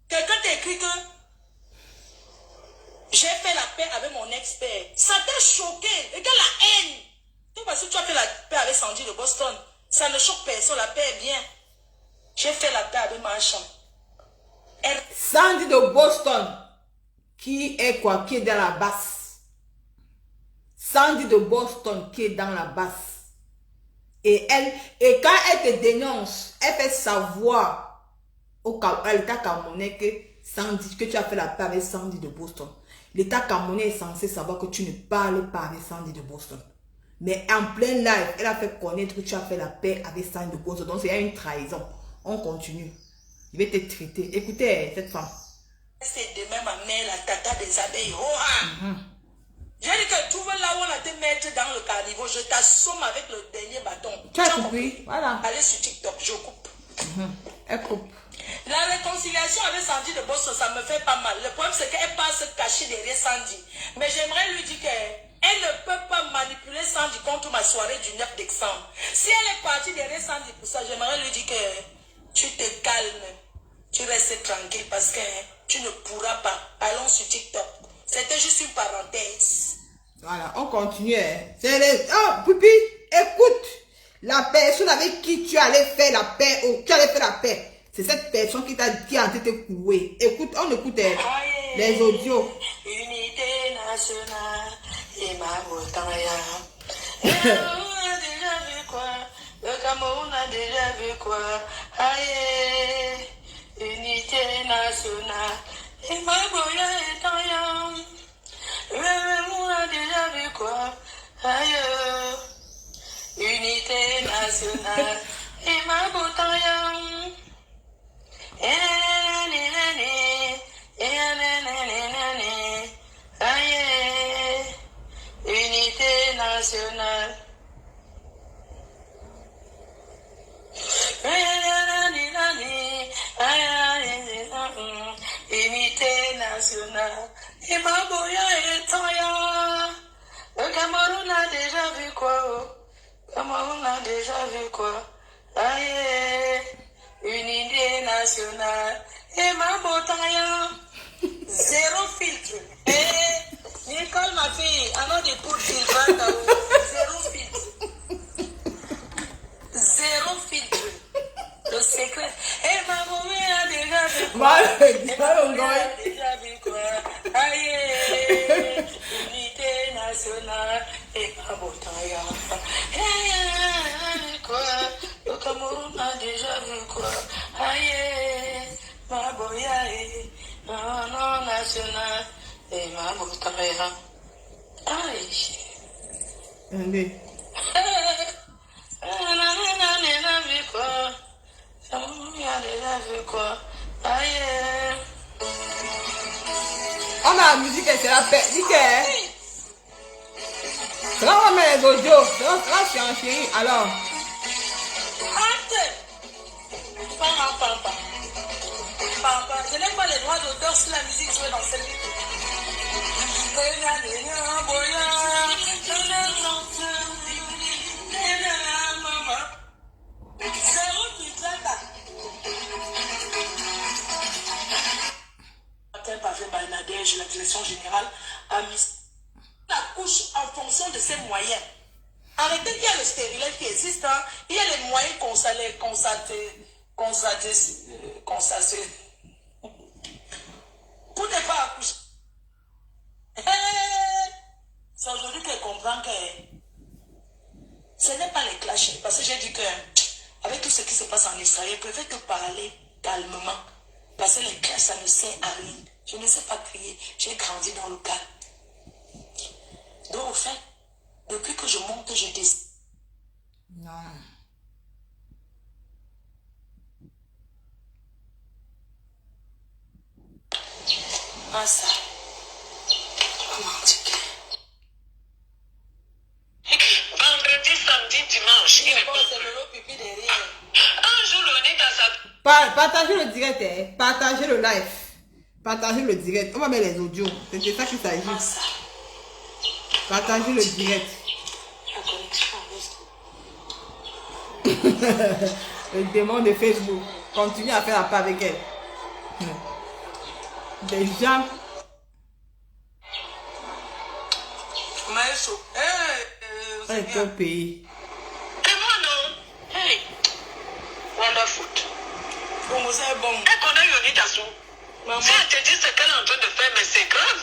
Speaker 4: quelqu'un t'a écrit que j'ai fait la paix avec mon expert. Ça t'a choqué. Regarde la haine. Tout parce que tu as fait la paix avec Sandy de Boston. Ça ne choque personne. La paix est bien. J'ai fait la paix avec ma chambre.
Speaker 1: Sandy de Boston, qui est quoi? Qui est dans la basse. Sandy de Boston, qui est dans la basse. Et quand elle te dénonce, elle fait savoir à l'État camerounais que tu as fait la paix avec Sandy de Boston. L'État camerounais est censé savoir que tu ne parles pas avec Sandy de Boston. Mais en plein live, elle a fait connaître que tu as fait la paix avec Sandy de Boston. Donc, c'est une trahison. On continue. Je vais te traiter. Écoutez, cette femme.
Speaker 4: C'est demain ma mère, la tata des abeilles. J'ai dit que tu veux là où on a te mettre dans le carnivore, je t'assomme avec le dernier bâton.
Speaker 1: Tu as compris? Voilà.
Speaker 4: Allez sur TikTok, je coupe.
Speaker 1: Elle coupe.
Speaker 4: La réconciliation avec Sandy de Boston, ça me fait pas mal. Le problème, c'est qu'elle passe se cacher derrière Sandy. Mais j'aimerais lui dire qu'elle ne peut pas manipuler Sandy contre ma soirée du 9 décembre. Si elle est partie derrière Sandy pour ça, j'aimerais lui dire que tu te calmes. Tu restes tranquille parce que tu ne pourras pas. Allons sur TikTok. C'était juste une parenthèse.
Speaker 1: Voilà, on continue. C'est les... Oh, Pupi, écoute. La personne avec qui tu allais faire la paix, ou tu allais faire la paix, c'est cette personne qui a en train de te couer. Écoute, on écoute les audios.
Speaker 3: Unité nationale et ma botaya. On a déjà vu quoi? Le Cameroun a déjà vu quoi? Aïe, unité nationale et ma boya est en on a déjà vu quoi? Aïe, unité nationale et ma botaya. Aïe, unité nationale. Unité nationale. Et ma boya est en ya. Le Cameroun a déjà vu quoi? Le Cameroun a déjà vu quoi? Aïe, unité nationale. Et ma botaya. Zéro filtre. Nicole, ma fille, avant de pour filtre, zéro filtre. Zéro filtre. Le secret. Et ma maman a déjà vu quoi? Et ma maman a déjà vu quoi? Aïe, unité nationale. Et ma botaya. Quoi? Le Cameroun a déjà vu quoi? Aïe, ma boya est non national. Et ma botaya. Aïe.
Speaker 1: Allez. On a la musique et c'est la paix. Dis que. C'est là on met les audios. C'est là je suis en chérie. Alors.
Speaker 4: Papa, je n'ai pas les droits d'auteur sur la musique jouée dans cette vidéo. La direction générale a mis la couche en fonction de ses moyens. Arrêtez, il y a le stérilet qui existe, hein. Il y a les moyens constatés. Pour ne pas accoucher. C'est aujourd'hui qu'elle comprend que ce n'est pas les clashs. Parce que j'ai dit que avec tout ce qui se passe en Israël, je préfère te parler calmement. Parce que les clashs, ça ne sert à rien. Je ne sais pas crier. J'ai grandi dans le calme. Donc, au fait, depuis que je monte, je descends.
Speaker 1: Non.
Speaker 3: Ah ça. Comment tu
Speaker 5: Vendredi, samedi, dimanche. Il répond.
Speaker 3: c'est le lot pipi derrière.
Speaker 5: Un jour, Léonie dans sa...
Speaker 1: Partagez le direct, hein. Partagez le live. Partagez le direct. On va mettre les audios. C'est de ça qu'il s'agit.
Speaker 3: Ah ça.
Speaker 1: Partagez le direct. Le démon de Facebook. Continue à faire la paix avec elle. Des gens.
Speaker 3: Maestro.
Speaker 1: C'est quel pays?
Speaker 5: Et moi, non.
Speaker 3: Hey. Wonderful. Bon, c'est bon.
Speaker 5: Elle connaît Yoni Tassou.
Speaker 3: Maman.
Speaker 5: Si elle te dit ce qu'elle est en train de faire, mais c'est grave.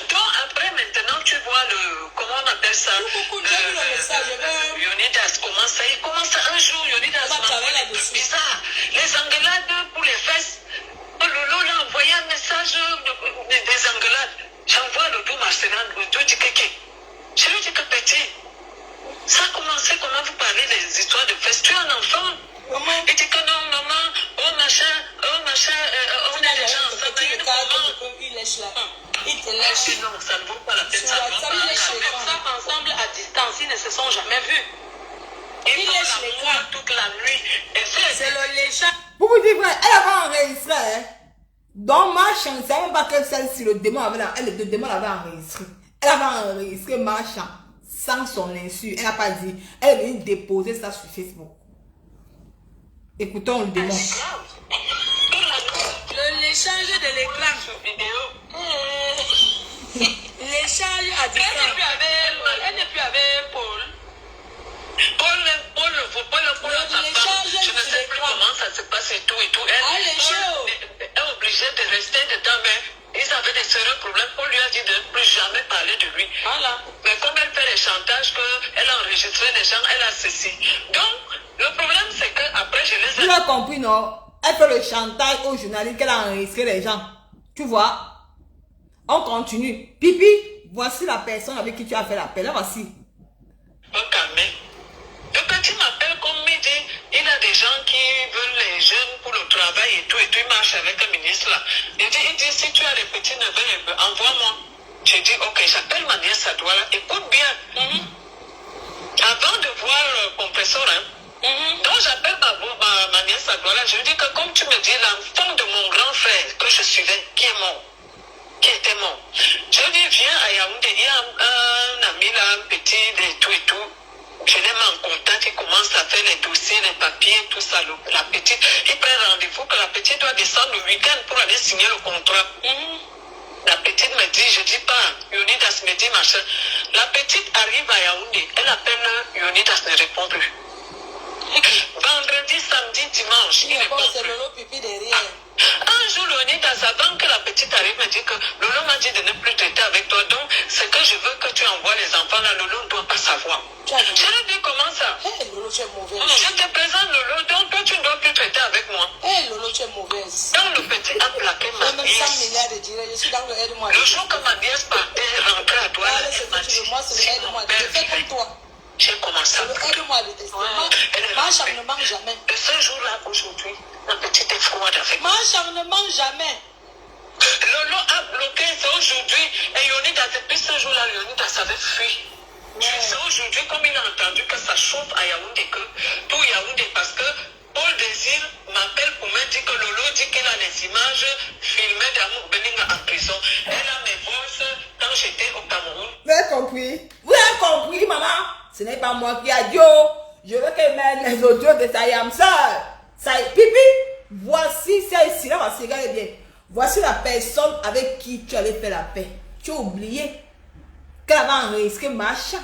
Speaker 5: Donc après, maintenant, tu vois le... Comment on appelle ça?
Speaker 3: J'ai vu le message.
Speaker 5: Yonidas commence. Il commence un jour. Yonidas
Speaker 3: On va
Speaker 5: m'a
Speaker 3: travailler
Speaker 5: envoyé
Speaker 3: là-dessus.
Speaker 5: bizarre. Les engueulades pour les fesses. Lolo l'a envoyé un message des engueulades. J'envoie le dos Marcelin, le dos du kéké. Je lui dis que petit, ça a commencé comment vous parlez des histoires de fesses. Tu es un enfant.
Speaker 3: Maman.
Speaker 5: Il dit que non, maman, oh machin, on est déjà ensemble.
Speaker 3: Il lèche là. Il te lèche.
Speaker 5: Non, ça ne vaut pas la peine.
Speaker 3: Sur WhatsApp, il lèche les
Speaker 5: Ça ensemble à distance, ils ne se sont jamais vus.
Speaker 3: Il lèche les
Speaker 5: l'amour toute la nuit. Et
Speaker 3: C'est le léger.
Speaker 1: Pour vous dire vrai, elle avait enregistré. Hein. Dans ma chance, je ne savais même pas que celle-ci, le démon l'avait enregistré. Elle avait enregistré ma chance sans son insu. Elle n'a pas dit. Elle est venue déposer ça sur Facebook. Écoutons le démon.
Speaker 3: L'échange de l'écran. L'échange à distance.
Speaker 5: Elle n'est plus avec Paul. Paul, je ne sais plus comment ça se passe et tout. Elle est obligée de rester dedans, mais ils avaient des sérieux problèmes. Paul lui a dit de ne plus jamais parler de lui. Voilà. Mais comme elle fait les chantages, qu'elle a enregistré les gens, elle a ceci. Donc, le problème, c'est qu'après, je les ai...
Speaker 1: Tu l'as compris, non? Elle fait le chantage aux journalistes qu'elle a enregistré les gens. Tu vois? On continue. Pipi, voici la personne avec qui tu as fait l'appel. Là, voici.
Speaker 5: On calme. Donc, quand il m'appelle comme midi, il y a des gens qui veulent les jeunes pour le travail et tout, il marche avec le ministre là. Il dit, si tu as des petits neveux, envoie-moi. J'ai dit, ok, j'appelle ma nièce à toi là. Écoute bien. Avant de voir le compresseur, hein, donc j'appelle ma nièce à toi là, je lui dis que comme tu me dis, l'enfant de mon grand frère que je suivais, qui est mort, qui était mort, je lui dis, viens à Yaoundé, il y a un ami là, un petit, et tout. Je l'ai mis en contact, il commence à faire les dossiers, les papiers, tout ça. La petite, il prend rendez-vous que la petite doit descendre le week-end pour aller signer le contrat. La petite me dit, je dis pas, Yonidas me dit machin. La petite arrive à Yaoundé, elle appelle Yonidas, ne répond plus. Vendredi, samedi, dimanche, il répond
Speaker 3: C'est
Speaker 5: plus.
Speaker 3: le lot pipi derrière.
Speaker 5: Un jour, Yonidas, avant que la petite arrive, me dit que Lolo m'a dit de ne plus traiter avec toi. Donc, c'est que je veux que tu envoies les enfants là. Lolo ne doit pas savoir. Je lui dis, comment ça?
Speaker 3: Hé, Lolo, tu es mauvaise.
Speaker 5: Je te présente Lolo, donc toi, tu ne dois plus traiter avec moi.
Speaker 3: Hé, Lolo, tu es mauvaise.
Speaker 5: Donc, le petit a plaqué ma
Speaker 3: J'ai même 100
Speaker 5: nièce.
Speaker 3: milliards de direct. Je suis dans le aide-moi.
Speaker 5: Le jour que ma nièce partait, rentrer à toi,
Speaker 3: Allez,
Speaker 5: elle
Speaker 3: c'est
Speaker 5: m'a
Speaker 3: que tu veux.
Speaker 5: dit,
Speaker 3: Moi, c'est
Speaker 5: si
Speaker 3: le
Speaker 5: mon
Speaker 3: aide-moi.
Speaker 5: père
Speaker 3: Je fais comme
Speaker 5: vivait,
Speaker 3: toi.
Speaker 5: j'ai commencé à
Speaker 3: Le
Speaker 5: pleurer.
Speaker 3: aide-moi à détester.
Speaker 5: Elle est
Speaker 3: Ma
Speaker 5: rentrée.
Speaker 3: chambre ne mange jamais.
Speaker 5: Et ce jour-là, aujourd'hui, la petite est froide avec moi.
Speaker 3: Ma chambre ne mange jamais.
Speaker 5: Lolo a bloqué, c'est aujourd'hui. Et Yonidas, depuis ce jour-là, Yonidas avait fui. C'est aujourd'hui, comme il a entendu que ça chauffe à Yaoundé, que tout Yaoundé, parce que Paul Désir m'appelle pour me dire que Lolo dit qu'il a les images filmées d'Amour Beninga en prison. Elle a mes voix quand j'étais au Cameroun.
Speaker 1: Vous avez compris? Vous avez compris, maman? Ce n'est pas moi qui a dit, oh, je veux qu'elle mette les audios de sa yamseur. Ça y est, pipi, voici celle-ci, là, voici, regardez bien. Voici la personne avec qui tu allais faire la paix. Tu as oublié qu'elle avait enregistré machin.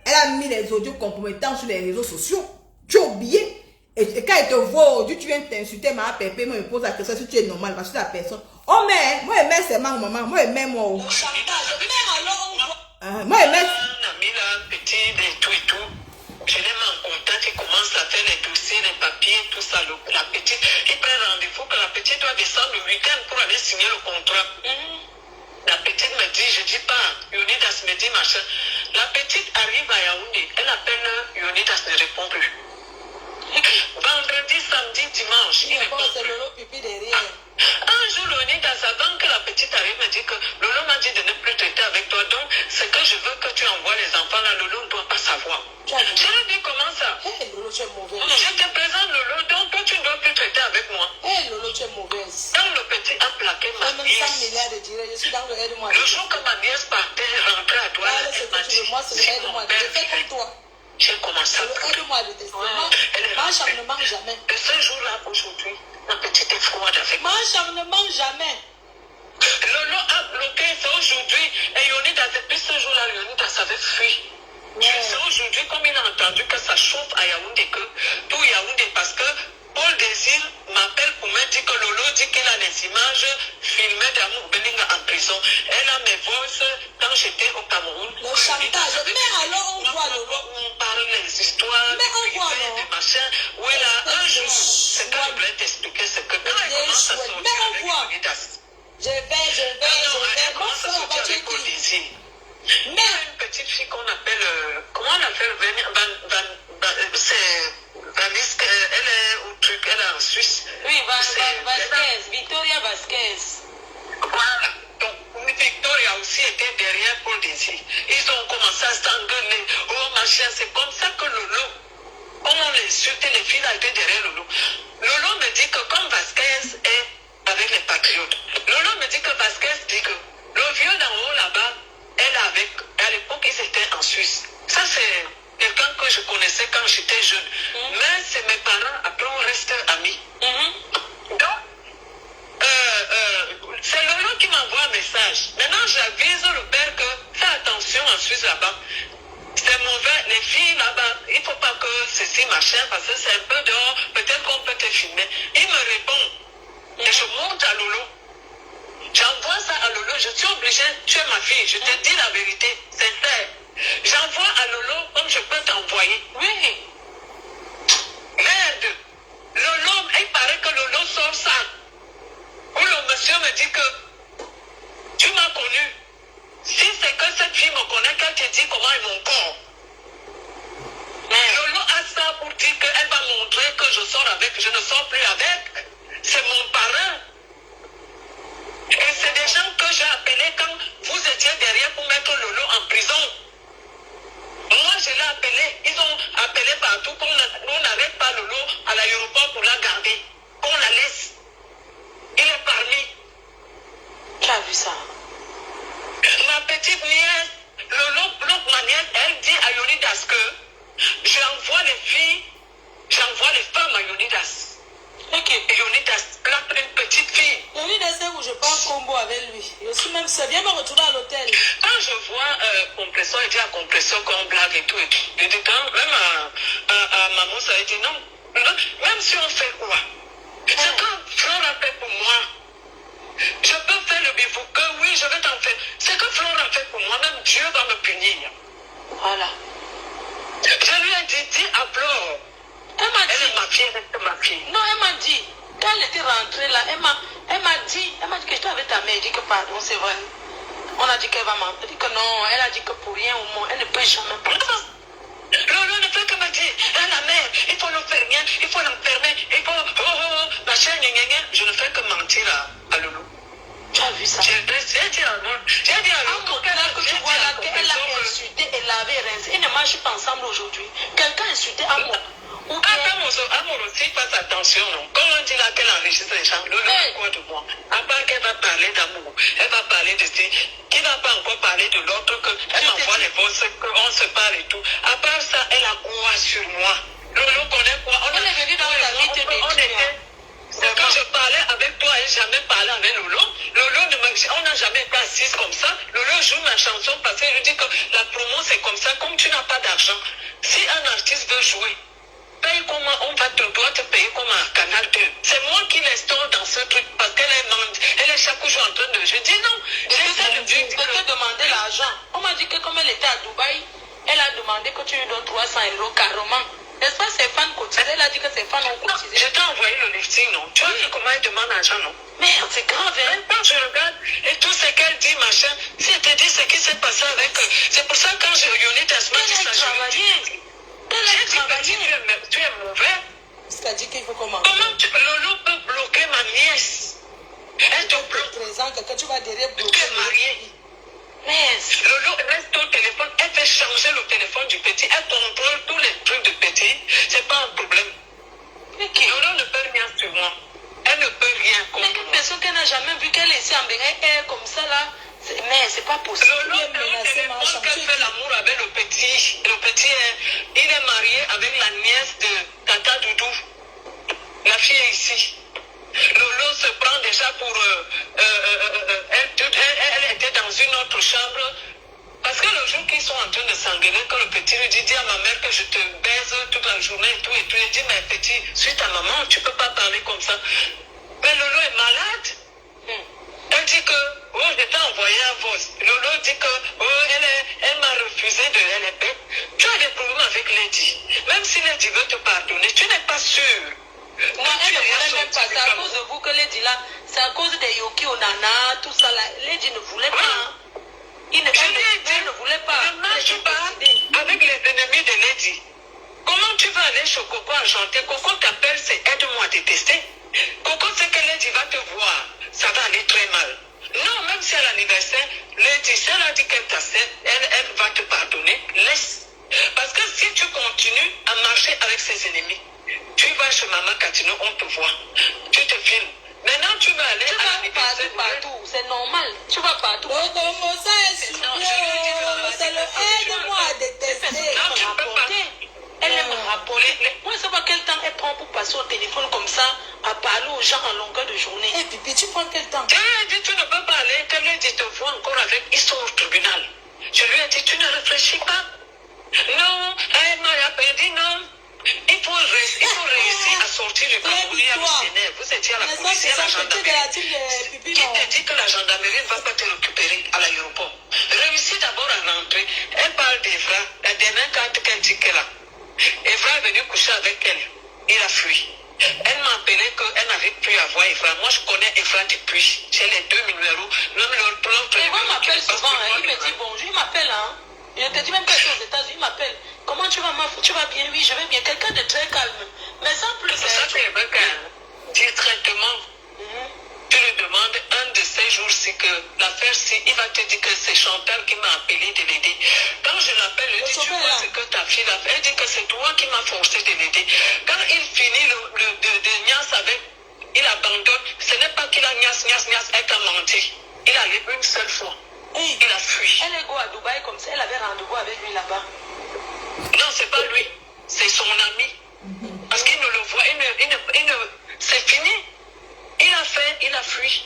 Speaker 1: Elle a mis les audios compromettants sur les réseaux sociaux. Tu as oublié. Et quand elle te voit aujourd'hui, tu viens t'insulter, ma pépé, moi, je me pose la question si tu es normal, parce que la personne. Oh, mais, moi, je mets c'est ma maman, moi, je mets moi.
Speaker 3: Le chantage. Mais alors, on voit.
Speaker 1: Moi, je mets.
Speaker 5: Un ami là, petit, et tout. Je l'ai mis en contact, il commence à faire les dossiers, les papiers, tout ça. La petite, il prend rendez-vous que la petite doit descendre le week-end pour aller signer le contrat. La petite me dit, je dis pas, Yonidas me dit machin. La petite arrive à Yaoundé, elle appelle Yonidas, ne répond plus. Vendredi, samedi, dimanche, il répond
Speaker 3: C'est
Speaker 5: plus.
Speaker 3: le lot pipi derrière.
Speaker 5: Un un jour, Léonidas, avant que la petite arrive, me dit que Lolo m'a dit de ne plus traiter avec toi. Donc, c'est que je veux que tu envoies les enfants là. Lolo ne doit pas savoir. Je lui ai dit, comment ça?
Speaker 3: Hé, Lolo, tu es mauvaise.
Speaker 5: Je te présente Lolo, donc toi, tu ne dois plus traiter avec moi.
Speaker 3: Hé, Lolo, tu es mauvaise.
Speaker 5: Quand le petit a plaqué ma
Speaker 3: Même 100
Speaker 5: nièce,
Speaker 3: milliards de direct, je suis dans le aide-moi.
Speaker 5: le jour que ma nièce partait, rentrait à toi,
Speaker 3: Parle
Speaker 5: elle
Speaker 3: ce
Speaker 5: m'a
Speaker 3: que tu veux.
Speaker 5: dit,
Speaker 3: Moi, c'est le
Speaker 5: si
Speaker 3: aide-moi.
Speaker 5: mon
Speaker 3: Je
Speaker 5: père
Speaker 3: fais comme
Speaker 5: vient,
Speaker 3: toi.
Speaker 5: j'ai commencé à pleurer.
Speaker 3: Aide-moi de tester.
Speaker 5: Elle est
Speaker 3: Mon
Speaker 5: rentrée.
Speaker 3: acharnement jamais.
Speaker 5: Et ce jour-là, aujourd'hui, la petite est froide avec moi.
Speaker 3: Mon acharnement jamais.
Speaker 5: Lolo a bloqué, c'est aujourd'hui. Et Léonidas, depuis ce jour-là, Léonidas avait fui. C'est aujourd'hui, comme il a entendu que ça chauffe à Yaoundé, que tout Yaoundé, parce que Paul Désir m'appelle pour me dire que Lolo dit qu'il a les images filmées d'Amour Beninga en prison. Elle a mes voix quand j'étais au Cameroun.
Speaker 3: Le chantage. Mais alors, on voit Lolo.
Speaker 5: On parle des histoires,
Speaker 3: Mais on voit, non?
Speaker 5: des machins. Où elle a un jour, ce que je voulais t'expliquer, c'est que quand elle commence à sortir avec Léonidas,
Speaker 3: Je vais.
Speaker 5: elle
Speaker 3: Mon
Speaker 5: commence à
Speaker 3: frère va
Speaker 5: sortir
Speaker 3: tuer
Speaker 5: avec Paul
Speaker 3: qui?
Speaker 5: Désir. Il y a une petite fille qu'on appelle, comment on appelle, c'est Valisque, elle est au truc, elle est en Suisse.
Speaker 3: Oui, Vasquez, Victoria Vasquez.
Speaker 5: Voilà. Donc, Victoria aussi était derrière Paul Désir. Ils ont commencé à s'engueuler. Oh, machin, c'est comme ça que Lolo, comme on l'insultait, les filles là étaient derrière Lolo. Lolo me dit que comme Vasquez est avec les patriotes, Lolo me dit que Vasquez dit que le vieux d'en haut là-bas, elle avec, à l'époque, ils étaient en Suisse. Ça, c'est quelqu'un que je connaissais quand j'étais jeune. Mais c'est mes parents, après on reste amis. Donc, c'est Lolo qui m'envoie un message. Maintenant, j'avise le père que fais attention en Suisse là-bas. C'est mauvais, les filles là-bas, il ne faut pas que ceci, machin, parce que c'est un peu dehors, peut-être qu'on peut te filmer. Il me répond, et je monte à Lolo. J'envoie ça à Lolo, je suis obligée, tu es ma fille, je te dis la vérité, c'est fait. J'envoie à Lolo comme je peux t'envoyer. Oui. Merde. Lolo, il paraît que Lolo sort ça. Où le monsieur me dit que tu m'as connu. Si c'est que cette fille me connaît, qu'elle te dit comment est mon corps. Lolo a ça pour dire qu'elle va montrer que je sors avec, je ne sors plus avec. C'est mon parrain. Et c'est des gens que j'ai appelés quand vous étiez derrière pour mettre Lolo en prison. Moi, je l'ai appelé. Ils ont appelé partout qu'on n'arrête pas Lolo à l'aéroport pour la garder. Qu'on la laisse. Il est parmi.
Speaker 3: Tu as vu ça?
Speaker 5: Ma petite nièce, Lolo bloque ma nièce. Elle dit à Léonidas que j'envoie les filles, j'envoie les femmes à Léonidas.
Speaker 3: Ok.
Speaker 5: Et Léonidas plaque une petite fille.
Speaker 3: Léonidas, c'est où je parle combo avec lui. Je suis même seule. Viens me retrouver à l'hôtel.
Speaker 5: Quand je vois compresseur, il dit à compresseur qu'on blague et tout. Je dis, même à maman, ça a dit non. Même si on fait quoi? C'est que Flore a fait pour moi. Je peux faire le bivouac, oui, je vais t'en faire. C'est que Flore a fait pour moi, même Dieu va me punir.
Speaker 3: Voilà.
Speaker 5: Je lui ai dit, dis à Flore.
Speaker 3: Elle m'a dit.
Speaker 5: Elle est ma fille, reste ma fille.
Speaker 3: Non, elle m'a dit. Quand elle était rentrée là, elle m'a dit que j'étais avec ta mère. Elle dit que pardon, c'est vrai. On a dit qu'elle va mentir. Elle dit que non, elle a dit que pour rien au moins, elle ne peut jamais partir.
Speaker 5: Lolo ne fait que me dire, ah, la mère, il faut le faire rien, il faut l'enfermer, il faut, machin, je ne fais que mentir à Lolo.
Speaker 3: Tu as vu ça?
Speaker 5: J'ai dit à Lolo,
Speaker 3: que tu vois là qu'elle a insulté et lavé et rincé. Ils ne marchent pas ensemble aujourd'hui. Quelqu'un a insulté Amour. Ou bien...
Speaker 5: Amour aussi, fasse attention, non. Quand on dit là qu'elle enregistre les gens, Lolo est quoi de moi? À part qu'elle va parler d'amour, elle va parler de ce qui va pas encore parler de l'autre, qu'elle m'envoie les voix, qu'on se parle et tout. À part ça, elle a quoi sur moi? Lolo connaît quoi?
Speaker 3: Elle est venue dans ta vie te détruire.
Speaker 5: C'est quand je parlais avec toi et jamais parlé avec Lolo. Lolo, on n'a jamais été assise comme ça. Lolo joue ma chanson parce qu'il lui dit que la promo c'est comme ça. Comme tu n'as pas d'argent, si un artiste veut jouer, paye comment on doit te payer comme un Canal 2. C'est moi qui l'instaure dans ce truc parce qu'elle est chaque jour en train de... Je dis non. J'essaie de dire que...
Speaker 3: Je peux demander l'argent. On m'a dit que comme elle était à Dubaï, elle a demandé que tu lui donnes 300 € carrément. N'est-ce pas, ses fans cotisent? Elle a dit que ses fans ont cotisé.
Speaker 5: Je t'ai envoyé le lifting, non? Tu as vu comment elle demande l'argent, non?
Speaker 3: Merde, c'est grave, hein?
Speaker 5: Quand je regarde et tout ce qu'elle dit, machin, si elle te dit ce qui s'est passé avec eux, c'est pour ça que quand j'ai réuni ta semaine,
Speaker 3: Elle a travaillé.
Speaker 5: Tu es mauvais.
Speaker 3: C'est-à-dire qu'il faut comment?
Speaker 5: Comment Lolo peut bloquer ma nièce? Elle
Speaker 4: quelqu'un, tu vas derrière
Speaker 5: Tu
Speaker 4: bloquer.
Speaker 5: es mariée. Mais Lolo reste au téléphone, elle fait changer le téléphone du petit, elle contrôle tous les trucs du petit, c'est pas un problème. Lolo ne peut rien sur moi. Elle ne peut rien
Speaker 3: Mais
Speaker 5: contre
Speaker 3: une
Speaker 5: moi.
Speaker 3: personne qu'elle n'a jamais vue, qu'elle est ici en Bénin, elle comme ça là, mais c'est pas possible.
Speaker 5: Lolo est au téléphone qu'elle fait l'amour avec le petit. Le petit, il est marié avec la nièce de Tata Doudou. La fille est ici. Lolo se prend déjà pour... elle était dans une autre chambre. Parce que le jour qu'ils sont en train de s'engueuler, quand le petit lui dit, dis à ma mère que je te baise toute la journée et tout, il dit, mais petit, suis ta maman, tu peux pas parler comme ça. Mais Lolo est malade. Elle dit que, oh, je t'ai envoyé un voice. Lolo dit que, oh, elle m'a refusé de... Elle est bête. Tu as des problèmes avec Lady. Même si Lady veut te pardonner, tu n'es pas sûr.
Speaker 3: Non, elle ne voulait même pas. C'est à cause de vous que Lady là, c'est à cause des Yoki Onana, tout ça là. Lady ne voulait pas. Hein. Elle ne voulait pas.
Speaker 5: Ne marche pas avec les ennemis de Lady. Comment tu vas aller chez Coco à chanter? Coco t'appelle, c'est aide-moi à détester. Coco sait que Lady va te voir. Ça va aller très mal. Non, même si à l'anniversaire, Lady, si elle a dit qu'elle t'accepte, elle va te pardonner. Laisse. Parce que si tu continues à marcher avec ses ennemis, tu vas chez Maman Catino, on te voit. Tu te filmes. Maintenant, tu vas aller à l'anniversaire.
Speaker 3: Partout, c'est normal. Tu vas partout.
Speaker 4: Donc, comment ça est super? C'est le aide-moi à détester.
Speaker 5: Non, tu peux pas.
Speaker 3: Elle aime rappeler. Moi, je sais pas quel temps elle prend pour passer au téléphone comme ça, à parler aux gens en longueur de journée.
Speaker 4: Et Pipi, tu prends quel temps?
Speaker 5: Je lui ai dit, tu ne peux pas aller. Que Lady te voit encore avec. Ils sont au tribunal. Je lui ai dit, tu ne réfléchis pas. Non, elle m'a dit non. Il faut réussir à sortir du Cameroun halluciné. Vous étiez à la police, à la gendarmerie. Qui t'a dit que la gendarmerie ne va pas te récupérer à l'aéroport? Réussis d'abord à rentrer. Elle parle d'Evra. La dernière carte qu'elle dit qu'elle a. Evra est venue coucher avec elle. Il a fui. Elle m'a appelé qu'elle n'avait plus à voir Evra. Moi, je connais Evra depuis. J'ai les deux numéros. Même l'autre
Speaker 3: Evra m'appelle souvent. Il me dit bonjour. Il m'appelle. Hein. Je te dis même que c'est aux États-Unis. Il m'appelle. Comment tu vas, Mafou? Tu vas bien? Oui, je vais bien. Quelqu'un de très calme. Mais sans plus.
Speaker 5: C'est ça que Evra dit traitement. Tu lui demandes un de ces jours-ci que l'affaire-ci, il va te dire que c'est Chantal qui m'a appelé de l'aider. Quand je l'appelle, je dis, tu vois ce que ta fille a fait. Elle dit que c'est toi qui m'as forcé de l'aider. Quand il finit de niasse avec, il abandonne. Ce n'est pas qu'il a niasse, elle t'a menti. Il a allé une seule fois. Il a fui.
Speaker 3: Elle est go à Dubaï comme ça. Elle avait rendez-vous avec lui là-bas.
Speaker 5: Non, c'est pas lui. C'est son ami. Parce qu'il ne le voit. C'est fini. Il a fui.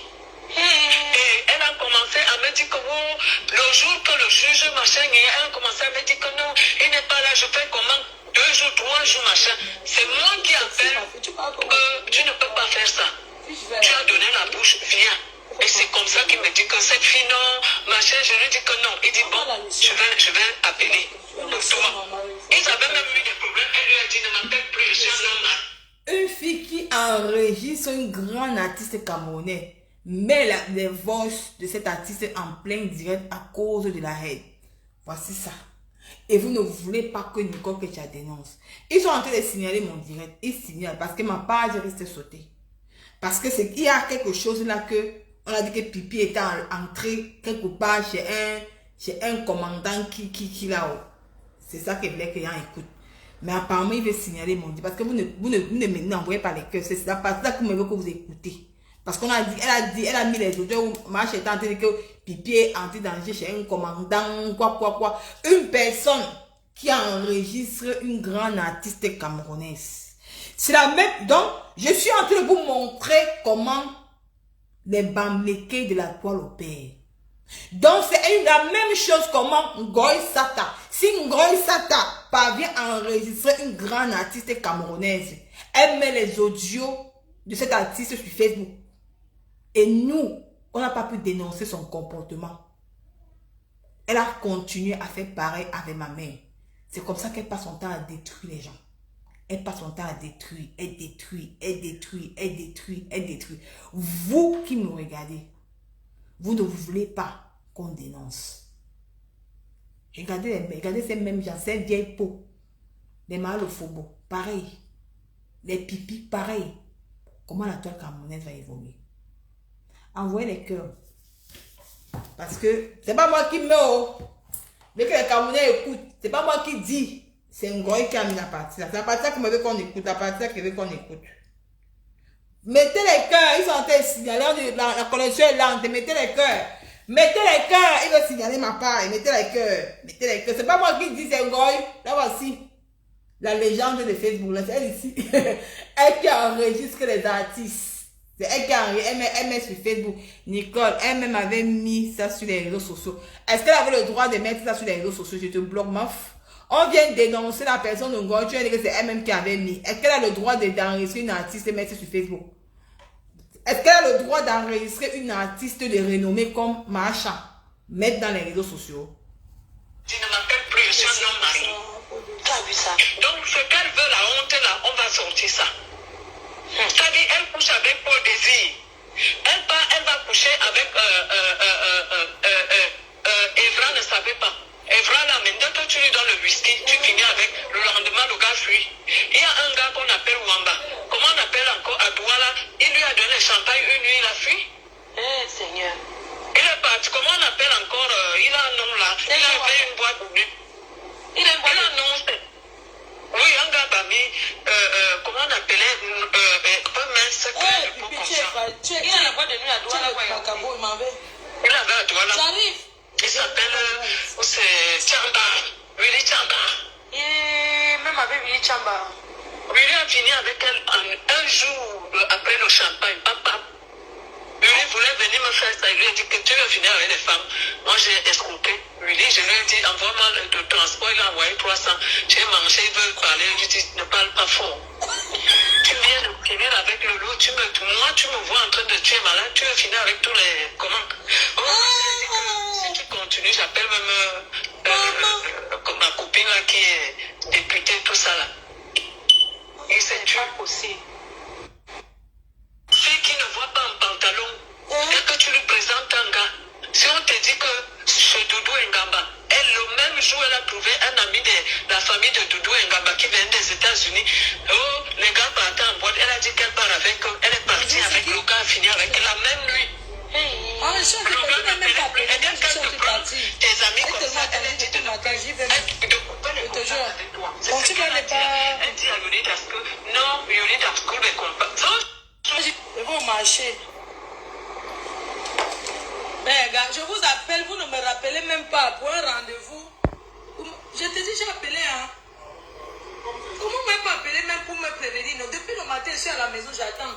Speaker 5: Et elle a commencé à me dire que oh, le jour que le juge machin, elle a commencé à me dire que non, il n'est pas là, je fais comment 2 jours, 3 jours, machin. C'est moi qui appelle que tu ne peux pas faire ça. Tu as donné la bouche, viens. Et c'est comme ça qu'il me dit que cette fille, non, machin, je lui dis que non. Il dit bon, je vais appeler pour toi. Ils avaient même eu des problèmes. Elle lui a dit ne m'appelle plus, je suis un homme.
Speaker 1: Une fille qui enregistre un grand artiste camerounais met les voix de cet artiste en plein direct à cause de la haine. Voici ça. Et vous ne voulez pas que Nicole Ketia dénonce. Ils sont en train de signaler mon direct. Ils signalent parce que ma page reste sautée. Parce que c'est qu'il y a quelque chose là que on a dit que Pipi était entré quelque part chez un commandant qui là-haut. C'est ça que les clients écoutent. Mais apparemment, il veut signaler mon dit parce que vous ne m'envoyez pas les cœurs. C'est ça, parce que vous que vous écoutez. Parce qu'on a dit, elle a mis les autres où Marche est en train de dire que Pipi est entré dans chez un commandant, quoi. Une personne qui enregistre une grande artiste camerounaise. C'est la même. Donc, je suis en train de vous montrer comment les bamlékés de la toile opèrent. Donc, c'est la même chose comment Ngoy Sata. Si Ngoy Sata parvient à enregistrer une grande artiste camerounaise, elle met les audios de cet artiste sur Facebook. Et nous, on n'a pas pu dénoncer son comportement. Elle a continué à faire pareil avec ma mère. C'est comme ça qu'elle passe son temps à détruire les gens. Elle passe son temps à détruire, elle détruit. Vous qui me regardez, vous ne voulez pas qu'on dénonce. Regardez ces mêmes gens, ces vieilles peaux. Les malophobo, pareil. Les pipis, pareil. Comment la toile camerounaise va évoluer? Envoyez les cœurs. Parce que c'est pas moi qui mets au. Mais que les Camerounais écoutent, c'est pas moi qui dis. C'est Ngoï qui a mis la partie là. C'est la partie là qui me veut qu'on écoute, la partie là qui veut qu'on écoute. Mettez les cœurs, ils sont en train de signaler, la connexion est lente, mettez les cœurs. Mettez les cœurs, il veut signaler ma part, mettez les cœurs. Mettez les cœurs, c'est pas moi qui dis, c'est Ngoï. Là voici. La légende de Facebook, là, c'est elle ici. Elle qui enregistre les artistes. C'est elle qui enregistre, elle met sur Facebook. Nicole, elle-même avait mis ça sur les réseaux sociaux. Est-ce qu'elle avait le droit de mettre ça sur les réseaux sociaux? Je te bloque, meuf. On vient dénoncer la personne de Ngoï, tu as dit que c'est elle-même qui avait mis. Est-ce qu'elle a le droit d'enregistrer une artiste et mettre sur Facebook? Est-ce qu'elle a le droit d'enregistrer une artiste de renommée comme Macha, mettre dans les réseaux sociaux?
Speaker 5: Tu ne m'appelles plus, je suis un homme mari.
Speaker 3: Tu as vu ça?
Speaker 5: Donc, ce qu'elle veut, la honte, là, on va sortir ça. C'est-à-dire, elle couche avec Paul Désir. Elle va coucher avec Evra ne savait pas. Evra, là, maintenant, quand tu lui donnes le whisky, tu finis avec, le lendemain, le gars fuit. Il y a un gars qu'on appelle Wamba. Comment on appelle encore Adouala? Il lui a donné le champagne une nuit, il a fui.
Speaker 3: Eh, Seigneur.
Speaker 5: Il est parti. Comment on appelle encore? Il a un nom là. Il a fait une boîte pour lui. Il a un nom. Oui, un gars parmi. Comment on appelait? Pas mince.
Speaker 3: Il a la boîte de nuit à Douala.
Speaker 5: Il avait à Douala.
Speaker 3: J'arrive.
Speaker 5: Il s'appelle. C'est Chamba. Willy Chamba.
Speaker 3: Et même avec Willy Chamba.
Speaker 5: Willy a fini avec elle un jour après le champagne. Papa. Willy voulait venir me faire ça. Il lui a dit que tu veux finir avec les femmes. Moi, j'ai escroqué. Willy, je lui ai dit, envoie-moi le transport. Il a envoyé 300. J'ai mangé, il veut parler. Je lui ai dit, ne parle pas fort. Tu viens de finir avec le loup. Moi, tu me vois en train de tuer malade. Tu veux finir avec tous les. Comment? Oh, j'ai dit que si tu continues, j'appelle même ma copine là qui est députée, tout ça là. Et c'est pas possible. Fille qui ne voit pas un pantalon et que tu lui présentes un gars. Si on te dit que chez Doudou Ngamba, elle, le même jour, elle a trouvé un ami de la famille de Doudou Ngamba qui vient des États-Unis. Oh, les gars partent en boîte. Elle a dit qu'elle part avec eux. Elle est partie avec le gars, fini avec la même nuit.
Speaker 3: Ah, je suis en train de même pas appeler.
Speaker 5: Elle dit qu'elle te prend tes amis comme ça. Elle a dit de couper les contacts avec toi. C'est ce qu'elle a dit. Elle dit à Yolita parce que non, Yolita a coupé les contacts.
Speaker 3: Je vais au marché. Mais gars, je vous appelle, vous ne me rappelez même pas pour un rendez-vous. Je te dis, j'ai appelé, hein. Comment même pas appeler même pour me prévenir? Non, depuis le matin, je suis à la maison, j'attends.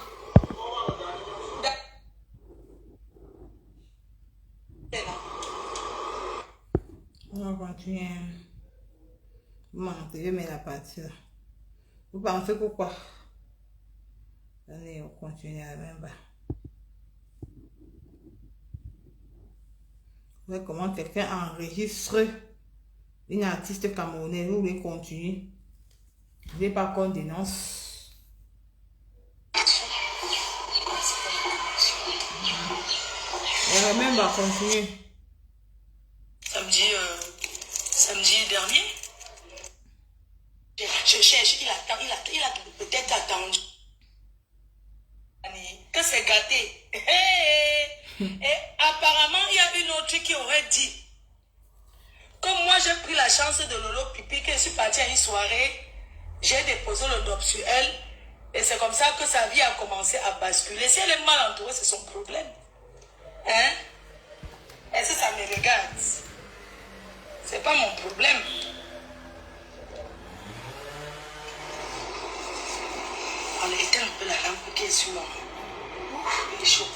Speaker 1: On va continuer. Je vais mettre la partie là. Vous pensez pourquoi? Allez, on continue à la même bas. Vous voyez comment quelqu'un enregistre une artiste camerounaise. Vous voulez continuer? Vous ne voulez pas qu'on dénonce? Et même va continuer.
Speaker 3: Samedi dernier, je cherche, il a peut-être attendu. Que c'est gâté. Et apparemment, il y a une autre qui aurait dit, comme moi j'ai pris la chance de Lolo Pipi, que je suis partie à une soirée, j'ai déposé le doigt sur elle, et c'est comme ça que sa vie a commencé à basculer. Si elle est mal entourée, c'est son problème. Hein? Est-ce que ça me regarde? C'est pas mon problème. On éteint un peu la lampe qui est sur moi. Il est chaud.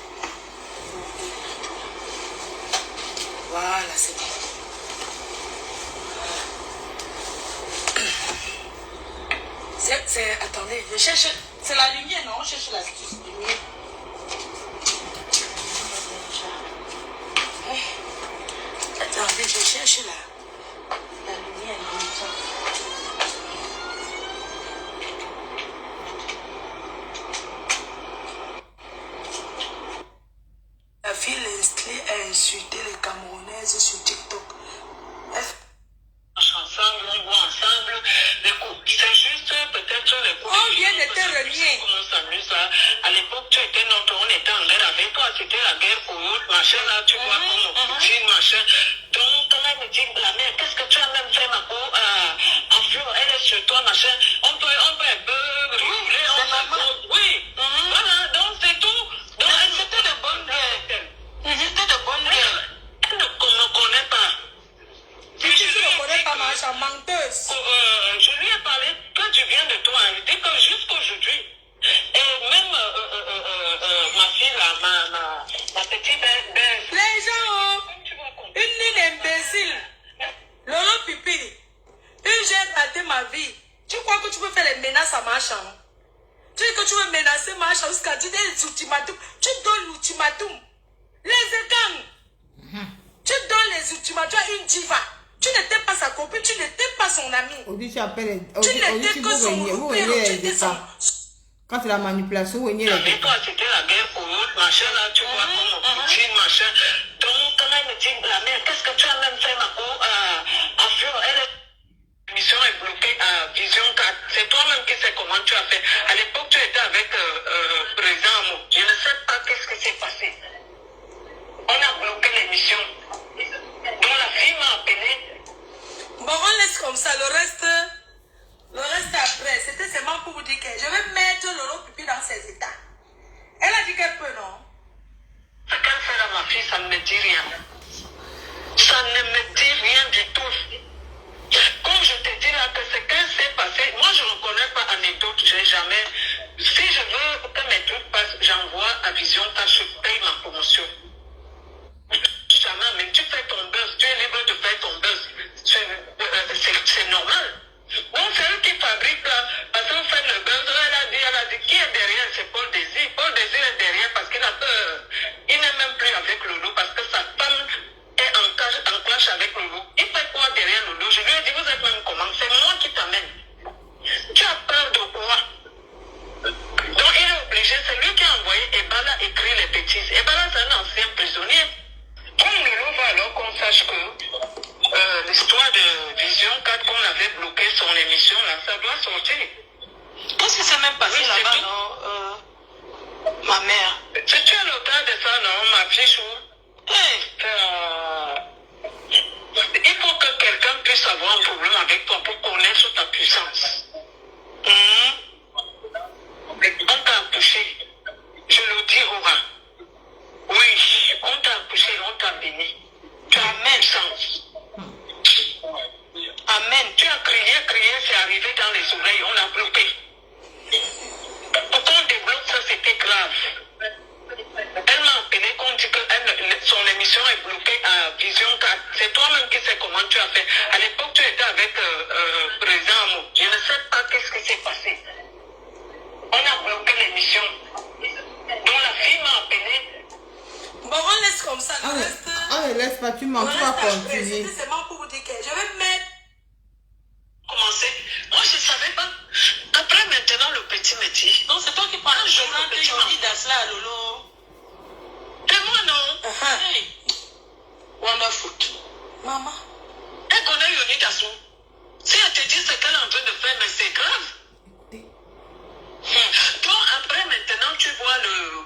Speaker 3: Voilà, c'est bon. Attendez, je cherche. C'est la lumière, non? On cherche la lumière. Attendez, je cherche la lumière. La fille Leslie a insulté les Camerounaises sur TikTok.
Speaker 5: Ensemble, on voit ensemble les coups. C'est juste peut-être les coups.
Speaker 3: On vient de te renier.
Speaker 5: On s'amuse là. À l'époque, tu étais notre, on était en l'air avec toi, c'était la guerre pour l'autre, machin, là, tu vois, comme mon petit, machin. Donc, quand elle me dit, la mère, qu'est-ce que tu as même fait, ma peau, à Flo, elle est sur toi, machin, on peut un peu rigoler, oui, voilà, donc c'est tout. Donc, c'était de bonnes guerres. C'était de bonnes guerres. Elle ne me connaît pas.
Speaker 4: Tu ne me connais pas, ma chère menteuse.
Speaker 5: Je lui ai parlé, quand tu viens de toi, elle dit que jusqu'aujourd'hui, et même ma fille, là, ma petite belle.
Speaker 4: Les gens, une ligne imbécile. Lolo Pipi, j'ai raté ma vie. Tu crois que tu peux faire les menaces à ma chambre? Tu dis que tu veux menacer ma chambre jusqu'à dire des ultimatums. Tu donnes l'ultimatum. Les égames. Tu donnes les ultimatums. Tu as une diva. Tu n'étais pas sa copine, tu n'étais pas son amie.
Speaker 1: Tu
Speaker 4: n'étais que son
Speaker 1: repère. Quand c'est la manipulation, vous venez
Speaker 5: avec toi, c'était la guerre pour l'autre, machin, là, tu vois, comme mon petit, machin. Donc, quand elle me dit, la mère, qu'est-ce que tu as même fait, ma peau, à Flo, l'émission est bloquée à Vision 4. C'est toi-même qui sais comment tu as fait. À l'époque, tu étais avec président Amo. Je ne sais pas qu'est-ce qui s'est passé. On a bloqué l'émission. Donc, la fille m'a appelé.
Speaker 4: Bon, on laisse comme ça, le reste après. C'était seulement pour vous dire que je vais mettre Lolo Pipi dans ses états. Elle a dit qu'elle peut, non?
Speaker 5: Ce qu'elle fait à ma fille, ça ne me dit rien. Ça ne me dit rien du tout. Comme je te dis là, que ce qu'elle s'est passé, moi je ne connais pas anecdote, j'ai jamais. Si je veux que mes trucs passent, j'envoie à Vision, je paye ma promotion. Jamais, mais tu fais ton buzz, tu es libre de faire ton buzz. C'est normal. Donc c'est eux qui fabriquent là, parce qu'on fait le buzz, elle a dit, qui est derrière, c'est Paul Désir. Paul Désir est derrière parce qu'il a peur. Il n'est même plus avec Lolo parce que sa femme est en clash avec Lolo. Il fait quoi derrière Lolo? Je lui ai dit, vous êtes même comment? C'est moi qui t'amène. Tu as peur de quoi? Donc il est obligé, c'est lui qui a envoyé Ebala écrire les bêtises. Ebala c'est un ancien prisonnier. Comme Lolo va alors qu'on sache que l'histoire de Vision 4 qu'on avait bloqué son émission là, ça doit sortir.
Speaker 3: Qu'est-ce qui s'est même passé là-bas, non? Ma mère.
Speaker 5: Tu as le cas de ça, non, ma fille chou? Il faut que quelqu'un puisse avoir un problème avec toi pour connaître ta puissance. On t'a accouché. Je le dis au rat. Oui, on t'a accouché, on t'a béni. Tu as même sens. Amen. Tu as crié, c'est arrivé dans les oreilles, on a bloqué. Pour qu'on débloque ça, c'était grave. Elle m'a appelé qu'on dit que son émission est bloquée à Vision 4. C'est toi-même qui sais comment tu as fait. À l'époque, tu étais avec président Amo. Je ne sais pas qu'est-ce qui s'est passé. On a bloqué l'émission. Donc la fille m'a appelé.
Speaker 4: Bon, on laisse comme ça. Le reste.
Speaker 1: On ne laisse pas, tu m'en vas continuer.
Speaker 4: C'était seulement pour vous dire que je vais mettre.
Speaker 5: Commencer. Moi, je ne savais pas. Après, maintenant, le petit me dit.
Speaker 3: Donc, c'est toi qui prends le présent que Yoni Dasla à Lolo.
Speaker 5: C'est moi, non?
Speaker 3: Hey. Wonderful.
Speaker 4: Maman.
Speaker 5: Elle connaît Yoni Dassou. Si elle te dit ce qu'elle est en train de faire, mais c'est grave. Donc, après, maintenant, tu vois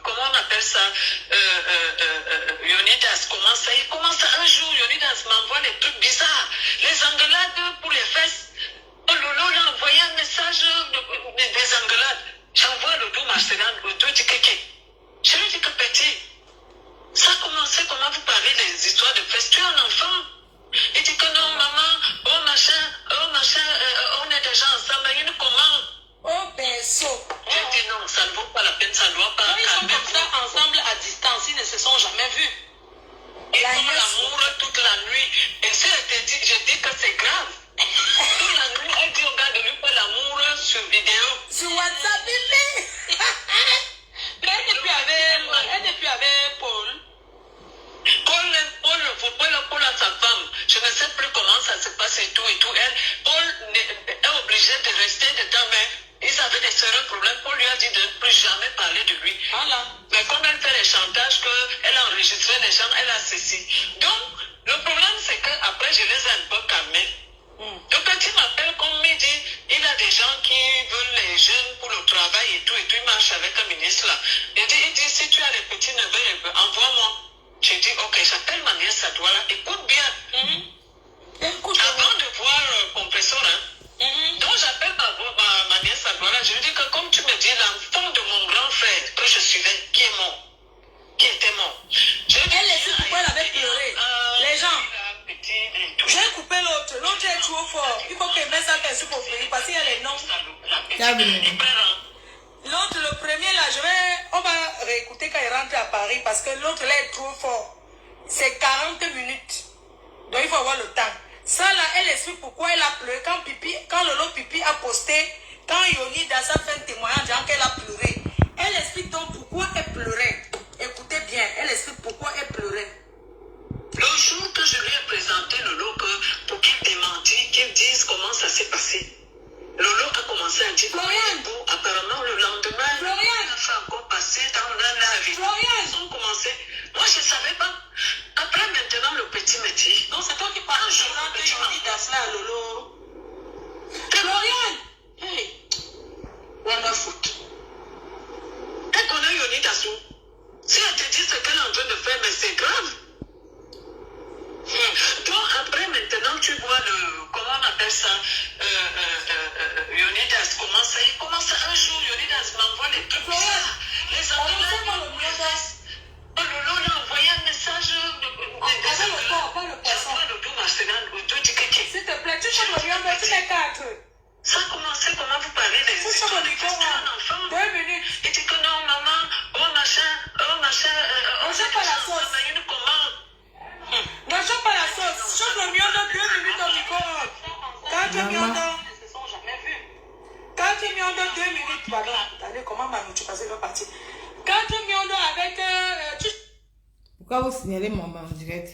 Speaker 5: comment on appelle ça, Yonidas commence, il commence un jour, Yonidas m'envoie des trucs bizarres, les engueulades pour les fesses. Oh, Lolo, il a envoyé un message des engueulades. J'envoie le dos Marcelin, le dos du kéké. Je lui dis que petit, ça a commencé, comment vous parlez des histoires de fesses, tu es un enfant. Il dit que non, maman, oh machin, on est déjà ensemble, il nous commande.
Speaker 4: Oh, berceau.
Speaker 5: J'ai dit non, ça ne vaut pas la peine, ça ne doit pas.
Speaker 3: Ils sont comme ça ensemble à distance, ils ne se sont jamais vus.
Speaker 5: Ils font l'amour toute la nuit. Et si elle te dit, je dis que c'est grave. Toute la nuit, elle dit au gars de lui faire l'amour sur vidéo.
Speaker 4: Sur WhatsApp, bébé.
Speaker 3: Mais elle n'est plus avec Paul.
Speaker 5: Paul a sa femme. Je ne sais plus comment ça se passe et tout. Paul est obligé de rester dedans, mais ils avaient des sérieux problèmes. Paul lui a dit de ne plus jamais parler de lui.
Speaker 3: Voilà.
Speaker 5: Mais comme elle fait les chantages, qu'elle a enregistré les gens, elle a ceci. Donc, le problème, c'est qu'après, je les ai un peu calmés. Le petit m'appelle comme il dit, il a des gens qui veulent les jeunes pour le travail et tout, il marche avec un ministre là. Il dit si tu as les petits neveux il peut rentrer.
Speaker 4: L'autre, le premier là, on va réécouter quand il rentre à Paris parce que l'autre là est trop fort. C'est 40 minutes. Donc il faut avoir le temps. Ça là, elle explique pourquoi elle a pleuré. Quand Lolo Pipi a posté, quand Yoni Dassa fait un témoignage disant qu'elle a pleuré. Elle explique donc pourquoi elle pleurait. Écoutez bien, elle explique pourquoi elle pleurait.
Speaker 5: Le jour que je lui ai présenté Lolo pour qu'il démentisse, qu'il dise comment ça s'est passé, Lolo a commencé à dire
Speaker 4: Florian.
Speaker 5: Apparemment le lendemain,
Speaker 4: Florian.
Speaker 5: il a fait encore passer dans la vie.
Speaker 4: Florian.
Speaker 5: Ils ont commencé. Moi je ne savais pas. Après maintenant le petit métier.
Speaker 4: Donc c'est toi qui parles. Je rentre et Yoni Dassa à Lolo. Florian.
Speaker 5: Hey, on a foot. Elle connaît Yoni Dassou. Si elle te dit ce qu'elle est en train de faire, mais c'est grave. Donc après maintenant tu vois comment on appelle ça, Yonidas commence, il commence un jour, Yonidas m'envoie les trucs bizarres. Les enfants, Lolo l'a envoyé un message
Speaker 4: Avec le corps, pas le poisson.
Speaker 5: S'il
Speaker 4: te plaît, tu chantes le viande, tu mets 4.
Speaker 5: Ça a commencé, comment vous parlez des
Speaker 4: Tu chantes le micro, 2 minutes.
Speaker 5: Il dit que non, maman, oh machin,
Speaker 4: on chante pas la sauce.
Speaker 5: on a une commande.
Speaker 4: Non, chante pas la sauce. Chante le viande 2 minutes au micro. Quand tu viande 2 minutes, pardon. Attendez, comment Manu, tu passes le parti. Quand tu viande avec...
Speaker 1: Pourquoi vous signalez mon direct?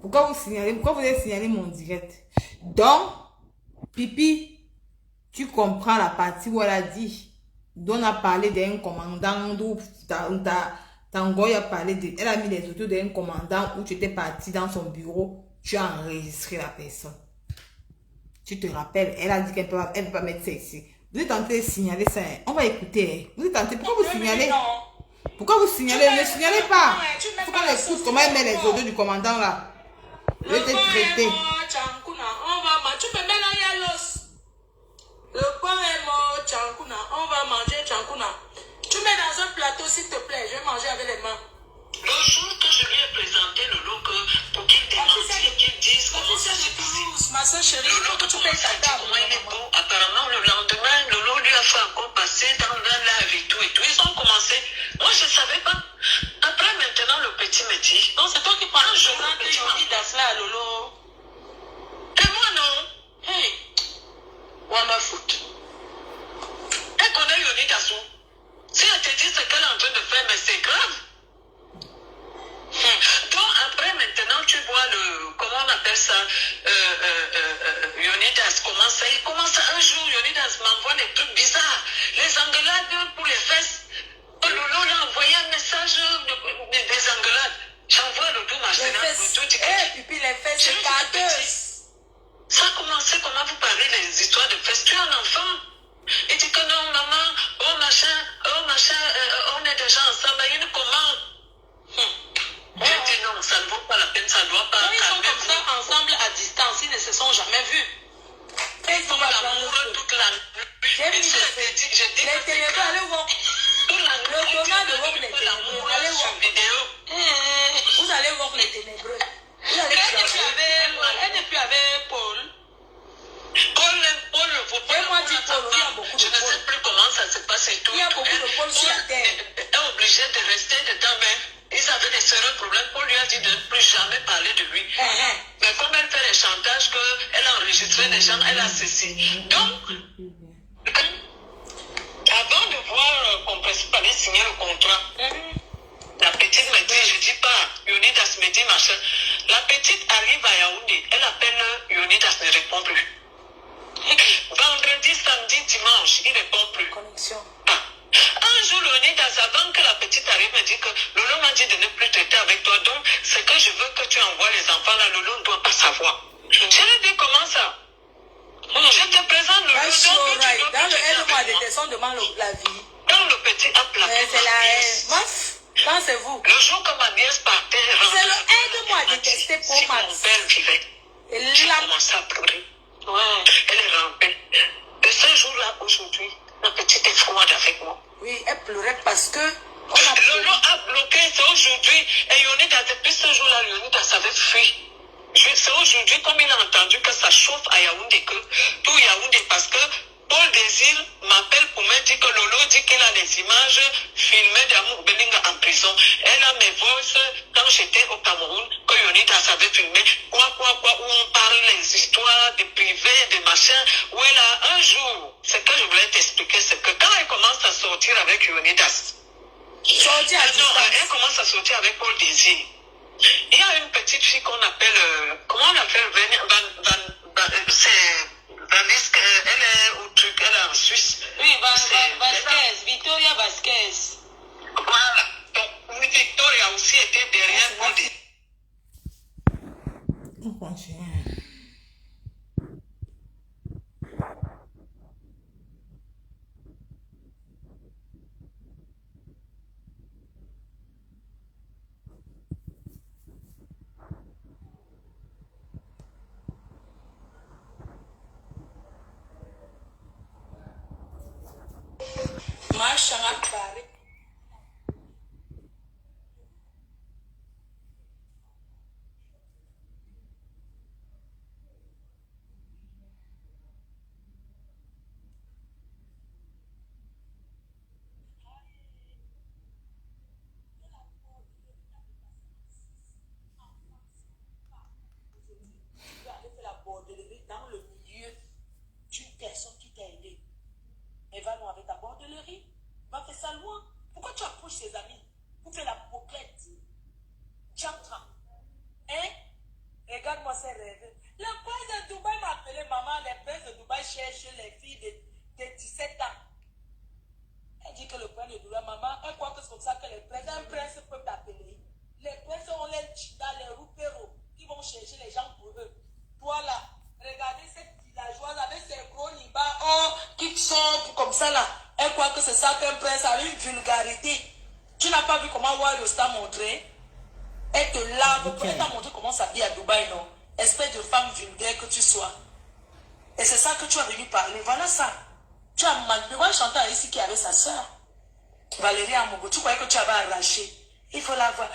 Speaker 1: Pourquoi vous avez signalé mon direct? Donc, Pipi, tu comprends la partie où elle a dit, dont on a parlé d'un commandant, d'où Tangoy a parlé de, elle a mis les autos d'un commandant où tu étais parti dans son bureau, tu as enregistré la personne. Tu te rappelles, elle a dit qu'elle ne peut pas mettre ça ici. Vous êtes en train de signaler ça, on va écouter. Vous êtes en train, pourquoi vous signalez? Pourquoi vous signalez? Ne signalez pas. Il faut qu'on écoute comment elle met les autos du commandant là. Je vais te traiter.
Speaker 4: Tu peux mettre un yalos. Le pain est mort, Chankuna. On va manger Chankuna. Tu mets dans un plateau, s'il te plaît. Je vais manger avec les mains.
Speaker 5: Le jour que je lui ai présenté Lolo pour qu'il démentisse, qu'il dise comment ça s'est passé.
Speaker 4: Ma soeur chérie, il faut que tu payes ta table.
Speaker 5: Apparemment, le lendemain, Lolo lui a fait encore passer dans la lave et tout. Ils ont commencé. Moi, je ne savais pas. Après, maintenant, le petit métier.
Speaker 4: Donc, c'est toi qui parles. Je rentre et je dis d'Asla à Lolo.
Speaker 5: Et moi, non. Hey, Wama foot. Elle connaît Yoni Dassou. Si elle te dit ce qu'elle est en train de faire, mais c'est grave. Donc après maintenant tu vois comment on appelle ça, Yonidas il commence un jour, Yonidas m'envoie des trucs bizarres, les engueulades pour les fesses. Lolo l'a envoyé un message des engueulades. J'envoie le tout machin.
Speaker 4: Pipi, les fesses, c'est gâteuse.
Speaker 5: Ça a commencé, comment vous parlez des histoires de fesses. Tu es un enfant. Il dit que non, maman, oh machin, on est déjà ensemble, il y a une commande. J'ai dit non, ça ne vaut pas la peine, ça ne doit pas.
Speaker 4: Ils sont comme ça ensemble à distance, ils ne se sont jamais vus.
Speaker 5: Ils sont amoureux toute la nuit.
Speaker 4: J'ai dit les télébreux, allez voir. Le donnant de voir les ténébreux, allez voir. Vous allez voir les ténébreux. Vous allez elle n'est plus avec Paul.
Speaker 5: Paul, je ne sais plus comment ça se passe et tout.
Speaker 4: Il y a beaucoup de Paul sur la terre.
Speaker 5: Elle est obligée de rester dedans, mais ils avaient des sérieux problèmes. Paul lui a dit de ne plus jamais parler de lui. Mais comme elle fait les chantages, qu'elle a enregistré des gens, elle a cessé. Donc, avant de voir qu'on principal allait signer le contrat, la petite me dit, je dis pas, Yonidas me dit machin. La petite arrive à Yaoundé, elle appelle Yonidas, ne répond plus. Vendredi, samedi, dimanche, il ne répond plus.
Speaker 4: Connexion.
Speaker 5: Un jour, Yonidas, avant que la petite arrive, me dit que Lolo m'a dit de ne plus traiter avec toi. Donc, c'est que je veux que tu envoies les enfants là. Lolo ne doit pas savoir. Je lui ai dit comment ça? Je te présente Lolo.
Speaker 4: Dans le aide-moi de descendre devant la vie.
Speaker 5: Quand le petit a plaqué
Speaker 4: c'est la meuf. Pensez-vous.
Speaker 5: Le jour que ma nièce partait,
Speaker 4: c'est le aide-moi à détester pour
Speaker 5: si
Speaker 4: Max.
Speaker 5: mon père vivait, j'ai commencé à pleurer. Ouais. Elle est rampée. Et ce jour-là, aujourd'hui, la petite est froide avec moi.
Speaker 4: Oui, elle pleurait parce que
Speaker 5: Lolo a bloqué, c'est aujourd'hui. Et Yonidas, depuis ce jour-là, Yonidas avait fui. C'est aujourd'hui, comme il a entendu que ça chauffe à Yaoundé, que tout Yaoundé, parce que Paul Désir m'appelle pour me dire que Lolo dit qu'il a les images filmées d'Amour Belinga en prison. Elle a mes voices quand j'étais au Cameroun, que Yonidas avait filmé, où on parle les histoires de privés, de machins, où elle a un jour, ce que je voulais t'expliquer, c'est que quand elle commence à sortir avec Yonidas, elle commence à sortir avec Paul Désir. Il y a une petite fille qu'on appelle, comment on l'appelle, c'est Vanessa, elle est au truc, elle est en Suisse.
Speaker 3: Oui, Vasquez, Victoria Vasquez.
Speaker 5: Voilà, donc Victoria aussi était derrière Paul Désir.
Speaker 1: On continue.
Speaker 4: Marcha na cara. Tu as fait la bordellerie dans le milieu d'une personne qui t'a aidé. Elle va loin avec ta bordellerie. Va faire ça loin. Pourquoi tu approches ses amis pour faire la poquette? Chantra. Hein? Regarde-moi ces rêves. Le prince de Dubaï m'a appelé maman. Le prince de Dubaï cherche les filles de 17 ans. Elle dit que le prince de Dubaï, maman, elle croit que c'est comme ça que un prince peut t'appeler. Les princes ont les chita, les rouperos qui vont chercher les gens pour eux. Toi là, regardez cette villageoise avec ses gros nibas qui sont comme ça là. Elle croit que c'est ça qu'un prince a une vulgarité. Tu n'as pas vu comment Warriors t'a montré? Elle te lave, elle t'a montré comment s'habiller à Dubaï, non? Espèce de femme vulgaire que tu sois. Et c'est ça que tu as venu parler. Voilà ça. Tu as mal. Moi, je chantais ici qui avait sa soeur, Valérie Amogo. Tu croyais que tu avais arraché. Il faut la voir.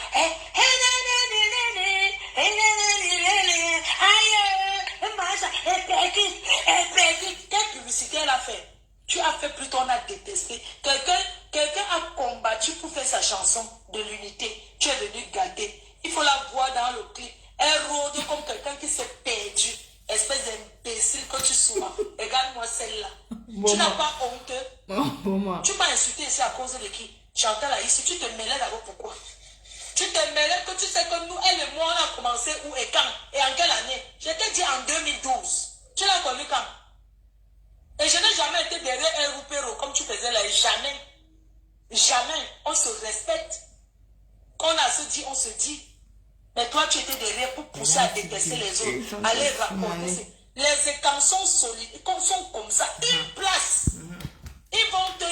Speaker 4: Quelle publicité elle a fait? Tu as fait plutôt, on a détesté. Quelqu'un a combattu pour faire sa chanson de l'unité. Tu es venu gâter. Il faut la voir dans le clip. Elle rôde comme quelqu'un qui s'est perdu. Espèce d'imbécile que tu sois. Regarde-moi celle-là. Tu n'as pas honte. Tu m'as insulté ici à cause de qui? Chantal là ici, tu te mêlais d'abord pourquoi? Tu te mêlais que tu sais que nous, elle et moi, on a commencé où et quand? Et en quelle année? Je t'ai dit en 2012. Tu l'as connu quand? Et je n'ai jamais été derrière un roupéro comme tu faisais là. Jamais. Jamais. On se respecte. Quand on a se dit, on se dit. Mais toi, tu étais derrière pour pousser à détester les autres. Aller raconter. Les écans sont solides. Ils sont comme ça. Ils placent. Ils vont te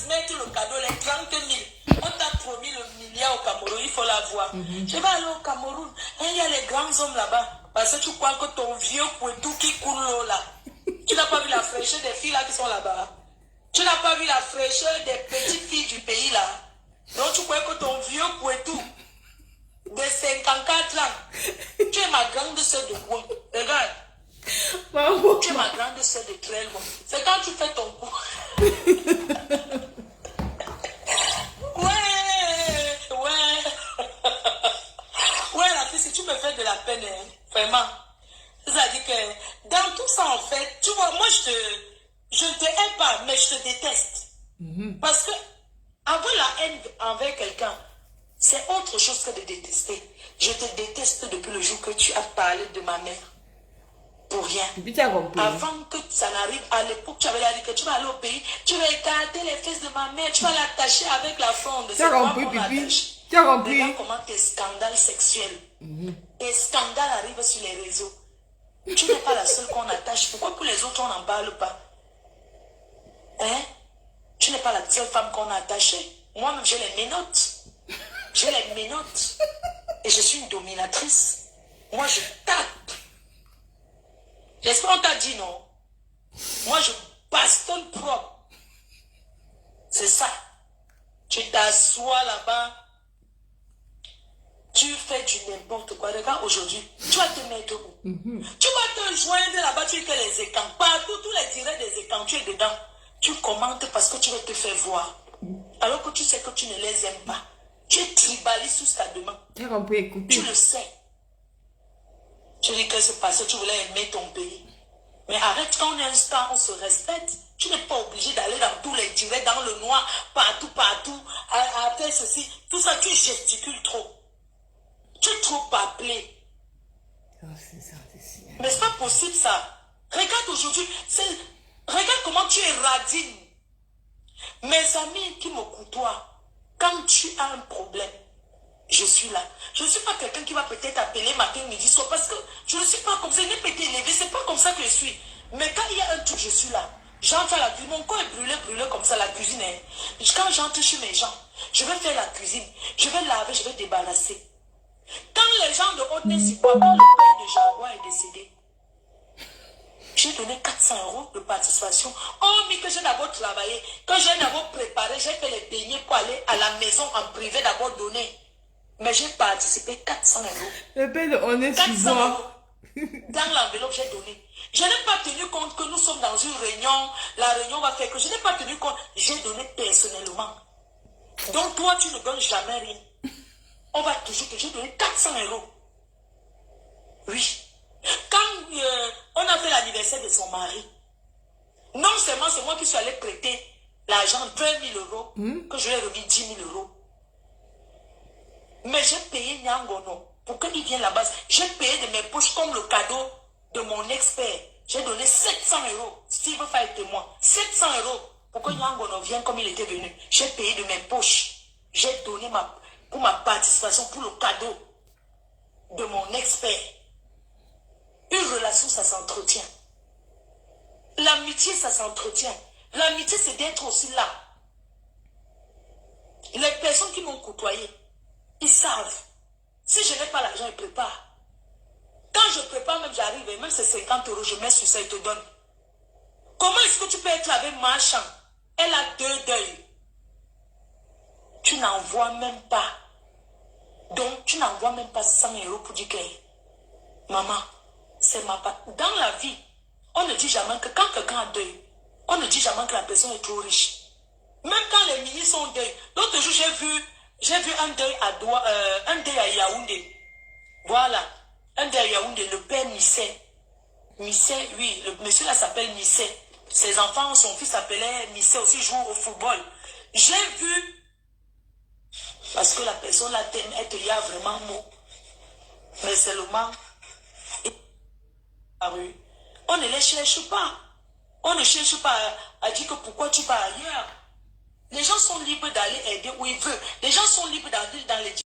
Speaker 4: mettre le cadeau, les 30 000. On t'a promis le milliard au Cameroun, il faut l'avoir. Je vais aller au Cameroun. Il y a les grands hommes là-bas. Parce que tu crois que ton vieux poitou qui coule l'eau là. Tu n'as pas vu la fraîcheur des filles là qui sont là-bas. Tu n'as pas vu la fraîcheur des petites filles du pays là. Donc tu crois que ton vieux poitou de 54 ans, tu es ma grande soeur de loin. Regarde. Tu es ma grande soeur de très loin. C'est quand tu fais ton coup. Ouais, la fille, si tu me fais de la peine, hein, vraiment. C'est-à-dire que dans tout ça, en fait, tu vois, moi, je ne te hais pas, mais je te déteste. Parce que avoir la haine envers quelqu'un, c'est autre chose que de détester. Je te déteste depuis le jour que tu as parlé de ma mère. Pour rien. Avant que ça n'arrive, à l'époque, tu avais dit que tu vas aller au pays, tu vas écarter les fesses de ma mère, tu vas l'attacher avec la fronde.
Speaker 1: Tu as compris, Pipi? Tu as compris?
Speaker 4: Regarde comment tes scandales sexuels, tes scandales arrivent sur les réseaux. Tu n'es pas la seule qu'on attache. Pourquoi pour les autres, on n'en parle pas? Hein? Tu n'es pas la seule femme qu'on a attachée. Moi-même, j'ai les ménottes. J'ai les ménottes. Et je suis une dominatrice. Moi, je tape. J'espère qu'on t'a dit non. Moi, je bastonne propre. C'est ça. Tu t'assois là-bas. Tu fais du n'importe quoi. Regarde aujourd'hui, tu vas te mettre où? Tu vas te joindre là-bas, tu es que les écrans. Partout, tous les directs des écrans, tu es dedans. Tu commentes parce que tu veux te faire voir. Alors que tu sais que tu ne les aimes pas. Tu es tribaliste sous ta demande. Tu le sais. Tu dis que c'est parce que tu voulais aimer ton pays. Mais arrête, quand on est un star, on se respecte. Tu n'es pas obligé d'aller dans tous les directs, dans le noir, partout, à faire ceci. Tout ça, tu gesticules trop. Tu es trop appelé. Mais c'est pas possible ça. Regarde aujourd'hui, regarde comment tu es radine. Mes amis qui me côtoient, quand tu as un problème, je suis là. Je ne suis pas quelqu'un qui va peut-être appeler matin, midi, soir, parce que je ne suis pas comme ça, je n'ai pas été élevé, c'est pas comme ça que je suis. Mais quand il y a un truc, je suis là. J'entre à la cuisine, mon corps est brûlé comme ça, la cuisine. Quand j'entre chez mes gens, je vais faire la cuisine, je vais laver, je vais débarrasser. Quand les gens de Haute-Nessie, quand le père de Jaguar est décédé, j'ai donné 400 € de participation. Oh, mais que j'ai d'abord travaillé, que j'ai d'abord préparé, j'ai fait les beignets pour aller à la maison en privé, d'abord donner. Mais j'ai participé 400 €.
Speaker 1: Le père de Haute-Nessie,
Speaker 4: 400 € dans l'enveloppe, j'ai donné. Je n'ai pas tenu compte que nous sommes dans une réunion, la réunion va faire que je n'ai pas tenu compte, j'ai donné personnellement. Donc toi, tu ne donnes jamais rien. On va toujours que j'ai donné 400 €. Oui. Quand on a fait l'anniversaire de son mari, non seulement c'est moi qui suis allé prêter l'argent 20 000 €, que je lui ai remis 10 000 €. Mais j'ai payé Nyangono pour qu'il vienne là-bas. J'ai payé de mes poches comme le cadeau de mon expert. J'ai donné 700 €. Steve va être témoin. 700 € pour que Nyangono vienne comme il était venu. J'ai payé de mes poches. J'ai donné pour ma participation, pour le cadeau de mon expert. Une relation, ça s'entretient. L'amitié, ça s'entretient. L'amitié, c'est d'être aussi là. Les personnes qui m'ont côtoyé, ils savent. Si je n'ai pas l'argent, ils préparent. Quand je prépare, même j'arrive, et même c'est 50 €, je mets sur ça, ils te donnent. Comment est-ce que tu peux être avec Marchand? Elle a 2 deuils. Tu n'en vois même pas. Donc, tu n'envoies même pas 100 € pour dire que, maman, c'est ma part. Dans la vie, on ne dit jamais que quand quelqu'un a deuil, on ne dit jamais que la personne est trop riche. Même quand les ministres sont deuil. L'autre jour, j'ai vu un deuil à Yaoundé. Voilà. Un deuil à Yaoundé, le père Missé. Missé, oui, le monsieur là s'appelle Missé. Ses enfants, son fils s'appelait Missé aussi, joue au football. J'ai vu. Parce que la personne là t'aime, elle te y a vraiment mot. Mais seulement, on ne les cherche pas. On ne cherche pas à dire que pourquoi tu pars ailleurs. Les gens sont libres d'aller aider où ils veulent. Les gens sont libres d'aller dans les